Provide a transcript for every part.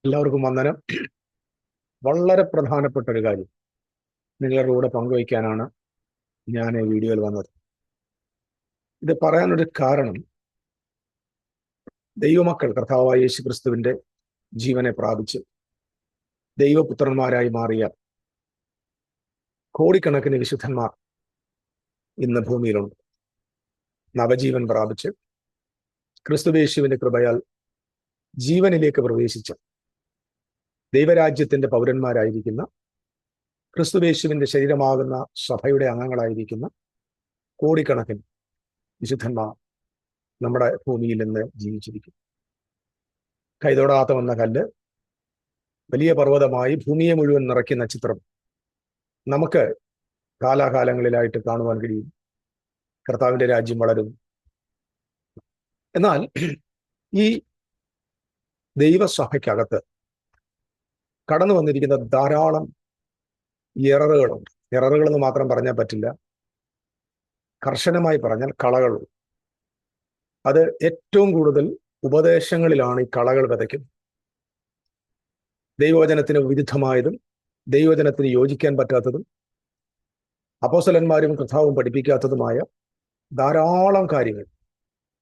എല്ലാവർക്കും വന്ദനം. വളരെ പ്രധാനപ്പെട്ട ഒരു കാര്യം നിങ്ങളുടെ കൂടെ പങ്കുവയ്ക്കാനാണ് ഞാൻ ഈ വീഡിയോയിൽ വന്നത്. ഇത് പറയാനൊരു കാരണം, ദൈവമക്കൾ കർത്താവായ യേശു ക്രിസ്തുവിന്റെ ജീവനെ പ്രാപിച്ച് ദൈവപുത്രന്മാരായി മാറിയ കോടിക്കണക്കിന് വിശുദ്ധന്മാർ ഇന്ന് ഭൂമിയിലുണ്ട്. നവജീവൻ പ്രാപിച്ച് ക്രിസ്തുവേശുവിന്റെ കൃപയാൽ ജീവനിലേക്ക് പ്രവേശിച്ച ദൈവരാജ്യത്തിന്റെ പൗരന്മാരായിരിക്കുന്ന ക്രിസ്തുവേശുവിന്റെ ശരീരമാകുന്ന സഭയുടെ അംഗങ്ങളായിരിക്കുന്ന കോടിക്കണക്കിന് വിശുദ്ധന്മാർ നമ്മുടെ ഭൂമിയിൽ നിന്ന് ജീവിച്ചിരിക്കും. കൈതൊടാത്ത വന്ന കല്ല് വലിയ പർവ്വതമായി ഭൂമിയെ മുഴുവൻ നിറയ്ക്കുന്ന ചിത്രം നമുക്ക് കാലാകാലങ്ങളിലായിട്ട് കാണുവാൻ കഴിയും. കർത്താവിന്റെ രാജ്യം വളരും. എന്നാൽ ഈ ദൈവസഭയ്ക്കകത്ത് കടന്നു വന്നിരിക്കുന്ന ധാരാളം എററുകളുണ്ട്. എററുകൾ എന്ന് മാത്രം പറഞ്ഞാൽ പറ്റില്ല, കർശനമായി പറഞ്ഞാൽ കളകളുണ്ട്. അത് ഏറ്റവും കൂടുതൽ ഉപദേശങ്ങളിലാണ് ഈ കളകൾ വിതയ്ക്കുന്നത്. ദൈവവചനത്തിന് വിരുദ്ധമായതും ദൈവവചനത്തിന് യോജിക്കാൻ പറ്റാത്തതും അപ്പോസ്തലന്മാരും കർത്താവും പഠിപ്പിക്കാത്തതുമായ ധാരാളം കാര്യങ്ങൾ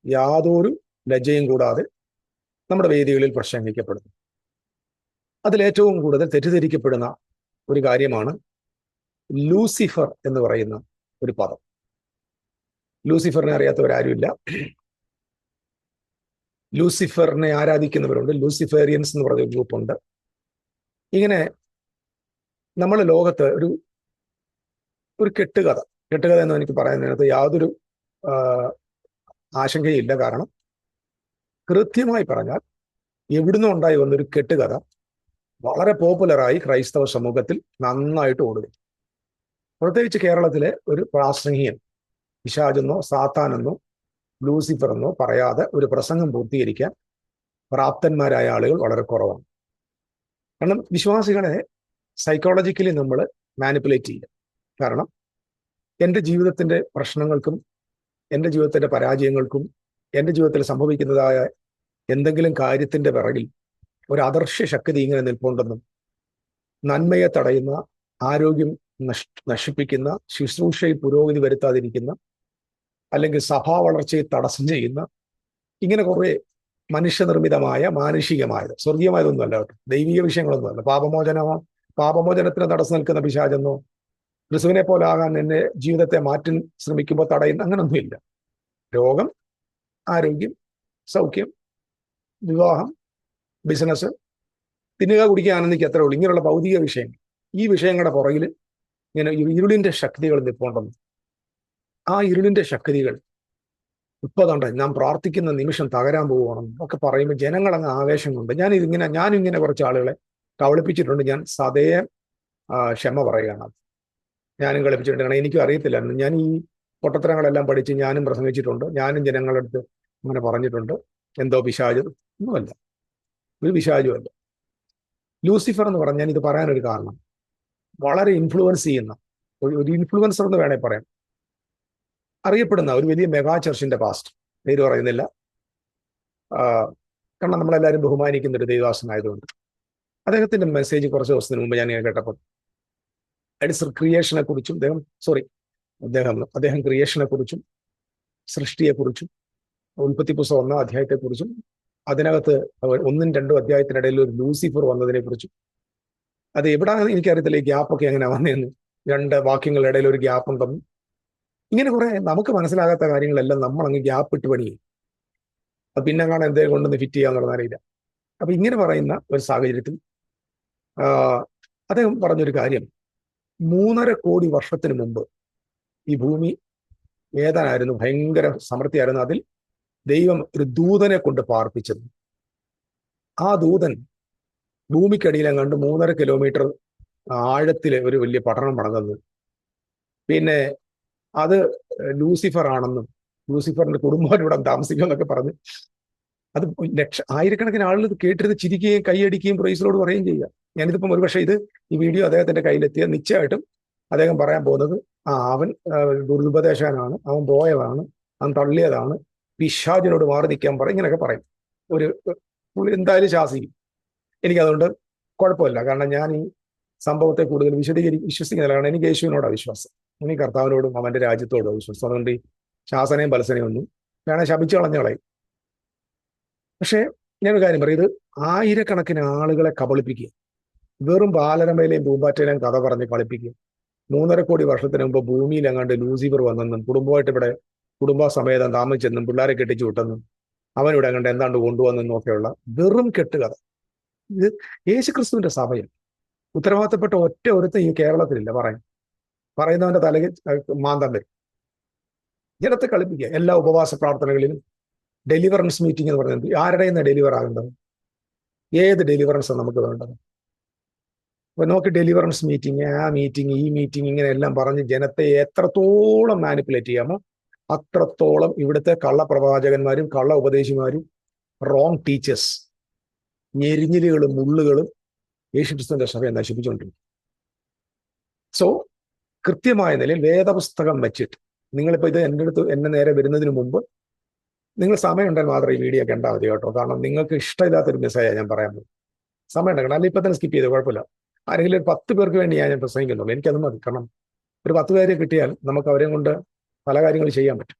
യാതൊരു ലജ്ജയും കൂടാതെ നമ്മുടെ വേദികളിൽ പ്രസംഗിക്കപ്പെടുന്നു. അതിലേറ്റവും കൂടുതൽ തെറ്റിദ്ധരിക്കപ്പെടുന്ന ഒരു കാര്യമാണ് ലൂസിഫർ എന്ന് പറയുന്ന ഒരു പദം. ലൂസിഫറിനെ അറിയാത്തവരാരുമില്ല. ലൂസിഫറിനെ ആരാധിക്കുന്നവരുണ്ട്. ലൂസിഫേറിയൻസ് എന്ന് പറയുന്ന ഗ്രൂപ്പുണ്ട്. ഇങ്ങനെ നമ്മൾ ലോകത്ത് ഒരു കെട്ടുകഥ എന്ന് എനിക്ക് പറയുന്നതിനകത്ത് യാതൊരു ആശങ്കയില്ല. കാരണം കൃത്യമായി പറഞ്ഞാൽ എവിടുന്ന് ഉണ്ടായി വന്നൊരു കെട്ടുകഥ വളരെ പോപ്പുലറായി ക്രൈസ്തവ സമൂഹത്തിൽ നന്നായിട്ട് ഓടുക. പ്രത്യേകിച്ച് കേരളത്തിലെ ഒരു പ്രാസംഗികൻ പിശാചെന്നോ സാത്താനെന്നോ ലൂസിഫർ എന്നോ പറയാതെ ഒരു പ്രസംഗം പൂർത്തീകരിക്കാൻ പ്രാപ്തന്മാരായ ആളുകൾ വളരെ കുറവാണ്. കാരണം വിശ്വാസികളെ സൈക്കോളജിക്കലി നമ്മൾ മാനിപ്പുലേറ്റ് ചെയ്യുക. കാരണം എൻ്റെ ജീവിതത്തിൻ്റെ പ്രശ്നങ്ങൾക്കും എൻ്റെ ജീവിതത്തിൻ്റെ പരാജയങ്ങൾക്കും എൻ്റെ ജീവിതത്തിൽ സംഭവിക്കുന്നതായ എന്തെങ്കിലും കാര്യത്തിൻ്റെ പിറകിൽ ഒരു അദർശ്യ ശക്തി ഇങ്ങനെ നിൽപ്പുണ്ടെന്നും നന്മയെ തടയുന്ന, ആരോഗ്യം നശിപ്പിക്കുന്ന, ശുശ്രൂഷയിൽ പുരോഗതി വരുത്താതിരിക്കുന്ന, അല്ലെങ്കിൽ സഭാ വളർച്ചയെ തടസ്സം ചെയ്യുന്ന, ഇങ്ങനെ കുറെ മനുഷ്യനിർമ്മിതമായ മാനുഷികമായത്, സ്വർഗീയമായതൊന്നുമല്ല കേട്ടോ, ദൈവീയ വിഷയങ്ങളൊന്നുമല്ല. പാപമോചനത്തിന് തടസ്സം നിൽക്കുന്ന പിശാചെന്നോ ക്രിസ്തുവിനെ പോലെ ആകാൻ എന്നെ ജീവിതത്തെ മാറ്റി ശ്രമിക്കുമ്പോൾ തടയുന്ന അങ്ങനൊന്നുമില്ല. രോഗം, ആരോഗ്യം, സൗഖ്യം, വിവാഹം, ബിസിനസ്, തിന്നുക, കുടിക്കുക, ആനന്ദിക്കുക, അത്രേ ഉള്ളൂ. ഇങ്ങനെയുള്ള ഭൗതിക വിഷയങ്ങൾ, ഈ വിഷയങ്ങളുടെ പുറകിൽ ഇങ്ങനെ ഇരുളിന്റെ ശക്തികൾ നിൽപ്പുണ്ടെന്ന്. ആ ഇരുളിന്റെ ശക്തികൾ ഇപ്പതുണ്ട്, ഞാൻ പ്രാർത്ഥിക്കുന്ന നിമിഷം തകരാൻ പോവുകയാണെന്ന് ഒക്കെ പറയുമ്പോൾ ജനങ്ങൾ അങ്ങ് ആവേശം കൊണ്ട് ഞാനിങ്ങനെ കുറച്ച് ആളുകളെ കബളിപ്പിച്ചിട്ടുണ്ട്. ഞാൻ സദയം ക്ഷമ പറയുകയാണ്. ഞാനും കളിപ്പിച്ചിട്ടുണ്ട്. കാരണം എനിക്കും അറിയത്തില്ലായിരുന്നു. ഞാൻ ഈ പൊട്ടത്തരങ്ങളെല്ലാം പഠിച്ച് ഞാനും പ്രസംഗിച്ചിട്ടുണ്ട്. ഞാനും ജനങ്ങളുടെ അടുത്ത് അങ്ങനെ പറഞ്ഞിട്ടുണ്ട്. എന്തോ പിശാച് ഒന്നുമല്ല, ഒരു പിശാചുമല്ല. ലൂസിഫർ എന്ന് പറഞ്ഞാൽ ഇത് പറയാനൊരു കാരണം, വളരെ ഇൻഫ്ലുവൻസ് ചെയ്യുന്ന ഒരു ഇൻഫ്ലുവൻസർ എന്ന് വേണേൽ പറയാം. അറിയപ്പെടുന്ന ഒരു വലിയ മെഗാ ചർച്ചിന്റെ പാസ്റ്റ്, പേര് പറയുന്നില്ല, കാരണം നമ്മളെല്ലാവരും ബഹുമാനിക്കുന്ന ഒരു ദൈവദാസനായതുകൊണ്ട്. അദ്ദേഹത്തിന്റെ മെസ്സേജ് കുറച്ച് ദിവസത്തിന് മുമ്പ് ഞാൻ കേട്ടപ്പോൾ ക്രിയേഷനെ കുറിച്ചും അദ്ദേഹം ക്രിയേഷനെ കുറിച്ചും സൃഷ്ടിയെക്കുറിച്ചും ഉൽപ്പത്തി പുസ്തകം 1-ാം അധ്യായത്തെക്കുറിച്ചും അതിനകത്ത് 1-2 അധ്യായത്തിനിടയിൽ ഒരു ലൂസിഫർ വന്നതിനെ കുറിച്ചും, അത് എവിടെയാണെന്ന് എനിക്കറിയത്തില്ല. ഈ ഗ്യാപ്പൊക്കെ എങ്ങനെ വന്നതെന്ന്, 2 വാക്യങ്ങളുടെ ഇടയിൽ ഒരു ഗ്യാപ്പ് ഉണ്ടെന്നും, ഇങ്ങനെ കുറെ നമുക്ക് മനസ്സിലാകാത്ത കാര്യങ്ങളെല്ലാം നമ്മൾ അങ്ങ് ഗ്യാപ്പ് ഇട്ട് പണി ചെയ്യും. അത് പിന്നെ കാണാൻ എന്തെങ്കിലും കൊണ്ടൊന്ന് ഫിറ്റ് ചെയ്യാന്നുള്ളത് അറിയില്ല. അപ്പൊ ഇങ്ങനെ പറയുന്ന ഒരു സാഹചര്യത്തിൽ അദ്ദേഹം പറഞ്ഞൊരു കാര്യം, 3.5 കോടി വർഷത്തിന് മുമ്പ് ഈ ഭൂമി ഏതാനായിരുന്നു, ഭയങ്കര സമൃദ്ധിയായിരുന്നു. അതിൽ ദൈവം ഒരു ദൂതനെ കൊണ്ട് പാർപ്പിച്ചത്. ആ ദൂതൻ ഭൂമിക്കടിയിലെങ്ങാണ്ട് 3.5 കിലോമീറ്റർ ആഴത്തിലെ ഒരു വലിയ പട്ടണം പണിതെന്ന്, പിന്നെ അത് ലൂസിഫർ ആണെന്നും ലൂസിഫറിന്റെ കുടുംബം ഇവിടെ താമസിക്കും എന്നൊക്കെ പറഞ്ഞ് അത് ആയിരക്കണക്കിന് ആളുകൾ കേട്ടിരുന്ന് ചിരിക്കുകയും കൈയടിക്കുകയും പ്രൈസിലോട് പറയുകയും ചെയ്യുക. ഞാനിതിപ്പം ഒരുപക്ഷെ ഈ വീഡിയോ അദ്ദേഹത്തിന്റെ കയ്യിലെത്തിയ നിശ്ചയമായിട്ടും അദ്ദേഹം പറയാൻ പോകുന്നത്, അവൻ ദുരുപദേശകനാണ്, അവൻ പോയതാണ്, അവൻ തള്ളിയതാണ്, പിശാചിനോട് മാറി നിൽക്കാൻ പറയും, ഇങ്ങനെയൊക്കെ പറയും. പുള്ളി എന്തായാലും ശാസിക്കും. എനിക്കതുകൊണ്ട് കുഴപ്പമില്ല. കാരണം ഞാൻ ഈ സംഭവത്തെ കൂടുതൽ വിശ്വസിക്കുന്നില്ല. കാരണം എനിക്ക് യേശുവിനോടാണ് വിശ്വാസം, എനിക്ക് കർത്താവിനോടും അവന്റെ രാജ്യത്തോടും വിശ്വാസം. അതുകൊണ്ട് ഈ ശാസനയും ബലസനയും ഒന്നും വേണേൽ ശപിച്ചു കളഞ്ഞോളെ. പക്ഷേ ഞാനൊരു കാര്യം പറയും, ഇത് ആയിരക്കണക്കിന് ആളുകളെ കബളിപ്പിക്കുക, വെറും ബാലരമയിലെയും പൂമ്പാറ്റയിലെയും കഥ പറഞ്ഞ് കളിപ്പിക്കുക. 3.5 കോടി വർഷത്തിന് മുമ്പ് ഭൂമിയിൽ എങ്ങാണ്ട് ലൂസിഫർ വന്നെന്നും കുടുംബമായിട്ട് ഇവിടെ കുടുംബസമേതം താമസിച്ചെന്നും പിള്ളേരെ കെട്ടിച്ചു വിട്ടെന്നും അവനിവിടെ എങ്ങാണ്ട് എന്താണ്ട് കൊണ്ടുവന്നെന്നും ഒക്കെയുള്ള വെറും കെട്ടുകഥ. ഇത് യേശുക്രിസ്തുവിന്റെ സഭയിൽ ഉത്തരവാദിത്തപ്പെട്ട ഒറ്റ ഒരുത്ത ഈ കേരളത്തിലില്ല. പറയുന്നവന്റെ തലയിൽ മാന്തം വരും. ജനത്തെ കളിപ്പിക്കുക. എല്ലാ ഉപവാസ പ്രാർത്ഥനകളിലും ഡെലിവറൻസ് മീറ്റിംഗ് എന്ന് പറയുന്നത് ആരുടെ നിന്ന് ഡെലിവർ ആകേണ്ടത്? ഏത് ഡെലിവറൻസ് നമുക്ക് വേണ്ടത്? അപ്പൊ നോക്കി, ഡെലിവറൻസ് മീറ്റിംഗ്, ആ മീറ്റിംഗ്, ഈ മീറ്റിംഗ്, ഇങ്ങനെ എല്ലാം പറഞ്ഞ് ജനത്തെ എത്രത്തോളം മാനിപ്പുലേറ്റ് ചെയ്യാമോ അത്രത്തോളം ഇവിടുത്തെ കള്ളപ്രവാചകന്മാരും കള്ള ഉപദേശിമാരും റോങ് ടീച്ചേഴ്സ്, ഞെരിഞ്ഞിലുകളും മുള്ളുകളും യേശുക്രിസ്തുവിന്റെ സഭയെ നശിപ്പിച്ചുകൊണ്ടിരിക്കും. സോ കൃത്യമായ നിലയിൽ വേദപുസ്തകം വെച്ചിട്ട് നിങ്ങളിപ്പോൾ ഇത് എന്നെ നേരെ വരുന്നതിന് മുമ്പ് നിങ്ങൾ സമയമുണ്ടെങ്കിൽ മാത്രം ഈ വീഡിയോ കണ്ടാൽ മതി കേട്ടോ. കാരണം നിങ്ങൾക്ക് ഇഷ്ടമില്ലാത്തൊരു മെസ്സേജ് ഞാൻ പറയാൻ പോകും. സമയം ഉണ്ടെങ്കിൽ അല്ല ഇപ്പം തന്നെ സ്കിപ്പ് ചെയ്ത് കുഴപ്പമില്ല. ആരെങ്കിലും ഒരു 10 പേർക്ക് വേണ്ടി ഞാൻ പ്രസംഗിക്കുന്നുള്ളൂ. എനിക്കത് മതി. കാരണം ഒരു 10 പേരെ കിട്ടിയാൽ നമുക്ക് അവരെയും കൊണ്ട് പല കാര്യങ്ങൾ ചെയ്യാൻ പറ്റും.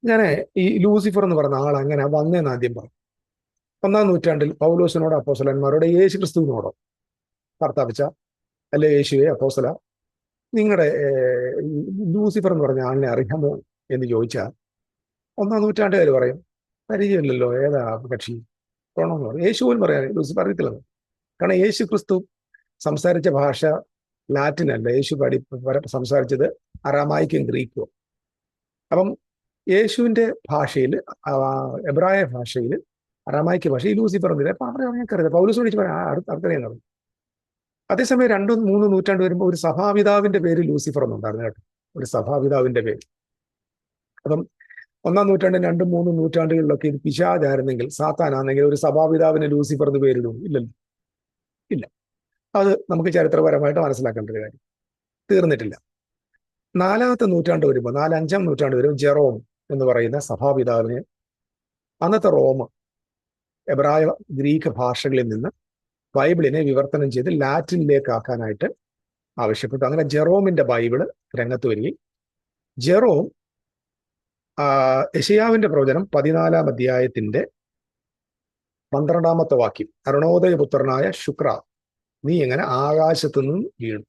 ഞാൻ ഈ ലൂസിഫർ എന്ന് പറഞ്ഞ ആൾ അങ്ങനെ വന്നേന്ന് ആദ്യം പറഞ്ഞു. 1-ാം നൂറ്റാണ്ടിൽ പൗലോസിനോടോ അപ്പോസ്തലന്മാരോടോ യേശുക്രിസ്തുവിനോടോ പ്രസ്താവിച്ച, അല്ലെ യേശുവെ അപ്പോസ്തല, നിങ്ങളുടെ ലൂസിഫർ എന്ന് പറഞ്ഞ ആളിനെ അറിയാമോ എന്ന് ചോദിച്ചാൽ 1-ാം നൂറ്റാണ്ടുകാർ പറയും പരിചയമില്ലല്ലോ, ഏതാ കക്ഷി, കൊണമെന്ന് പറയും. യേശുവിൻ പറയാൻ ലൂസിഫർ അറിയത്തില്ലെന്ന്. കാരണം യേശു ക്രിസ്തു സംസാരിച്ച ഭാഷ ലാറ്റിൻ അല്ല. യേശു സംസാരിച്ചത് അറാമായിക്കും ഗ്രീക്കും. അപ്പം യേശുവിന്റെ ഭാഷയിൽ, എബ്രായ ഭാഷയിൽ, അറാമായിക്ക് ഭാഷ ഈ ലൂസിഫർ എന്നില്ല. അപ്പൊ അവരെ ഞങ്ങൾക്കറിയാം. പൗലോസ് വിളിച്ച് പറയാം അർക്കറിയാൻ പറഞ്ഞു. അതേസമയം 2-3 നൂറ്റാണ്ട് വരുമ്പോൾ ഒരു സഭാപിതാവിന്റെ പേര് ലൂസിഫർ എന്നുണ്ടായിരുന്നു കേട്ടോ. ഒരു സഭാപിതാവിന്റെ പേര്. അപ്പം 1-ാം നൂറ്റാണ്ട് 2-3 നൂറ്റാണ്ടുകളിലൊക്കെ ഇത് പിശാചായിരുന്നെങ്കിൽ, സാത്താനാണെങ്കിൽ ഒരു സഭാപിതാവിന് ലൂസിഫർ എന്ന് പേരിടും? ഇല്ലല്ലോ, ഇല്ല. അത് നമുക്ക് ചരിത്രപരമായിട്ട് മനസ്സിലാക്കേണ്ട ഒരു കാര്യം. തീർന്നിട്ടില്ല. 4-ാമത്തെ നൂറ്റാണ്ട് വരുമ്പോൾ, 4-5-ാം നൂറ്റാണ്ട് വരുമ്പോൾ ജെറോം എന്ന് പറയുന്ന സഭാപിതാവിനെ അന്നത്തെ റോം എബ്രായ ഗ്രീക്ക് ഭാഷകളിൽ നിന്ന് ബൈബിളിനെ വിവർത്തനം ചെയ്ത് ലാറ്റിനിലേക്ക് ആക്കാനായിട്ട് ആവശ്യപ്പെട്ടു. അങ്ങനെ ജെറോമിന്റെ ബൈബിള് രംഗത്ത് വരികയും ജെറോം യെശയ്യാവിന്റെ പ്രവചനം 14-ാം അധ്യായത്തിന്റെ 12-ാമത്തെ വാക്യം, അരുണോദയപുത്രനായ ശുക്ര, നീ എങ്ങനെ ആകാശത്തു നിന്നും വീണു.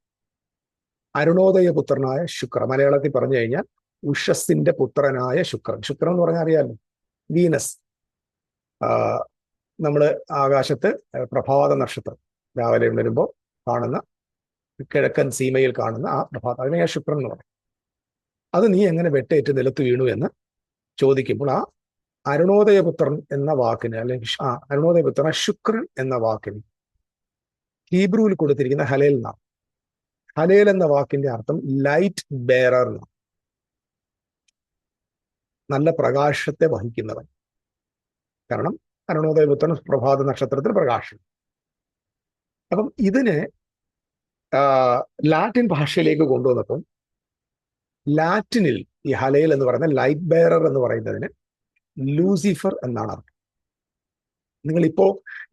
അരുണോദയപുത്രനായ ശുക്ര, മലയാളത്തിൽ പറഞ്ഞു കഴിഞ്ഞാൽ ഉഷസ്സിന്റെ പുത്രനായ ശുക്രൻ. ശുക്രൻ എന്ന് പറഞ്ഞാൽ അറിയാമല്ലോ, വീനസ്. നമ്മൾ ആകാശത്ത് പ്രഭാത നക്ഷത്രം രാവിലെ വരുമ്പോൾ കാണുന്ന, കിഴക്കൻ സീമയിൽ കാണുന്ന ആ പ്രഭാതം, അതിനെ ശുക്രൻ എന്ന് പറയും. അത് നീ എങ്ങനെ വെട്ടേറ്റ് നിലത്ത് വീണു എന്ന് ചോദിക്കുമ്പോൾ ആ അരുണോദയപുത്രൻ എന്ന വാക്കിന്, അല്ലെങ്കിൽ അരുണോദയപുത്രൻ ശുക്രൻ എന്ന വാക്കിന് ഹീബ്രുവിൽ കൊടുത്തിരിക്കുന്ന ഹലേൽ എന്നാണ്. ഹലേൽ എന്ന വാക്കിന്റെ അർത്ഥം ലൈറ്റ് ബെയറർ എന്നാണ്. നല്ല പ്രകാശത്തെ വഹിക്കുന്നവൻ. കാരണം അരുണോദയപുത്രൻ പ്രഭാത നക്ഷത്രത്തിൽ പ്രകാശം. അപ്പം ഇതിനെ ലാറ്റിൻ ഭാഷയിലേക്ക് കൊണ്ടുവന്നപ്പം ലാറ്റിനിൽ ഈ ഹലേൽ എന്ന് പറയുന്ന ലൈറ്റ് ബെയറർ എന്ന് പറയുന്നതിന് ലൂസിഫർ എന്നാണ് അർത്ഥം. നിങ്ങളിപ്പോ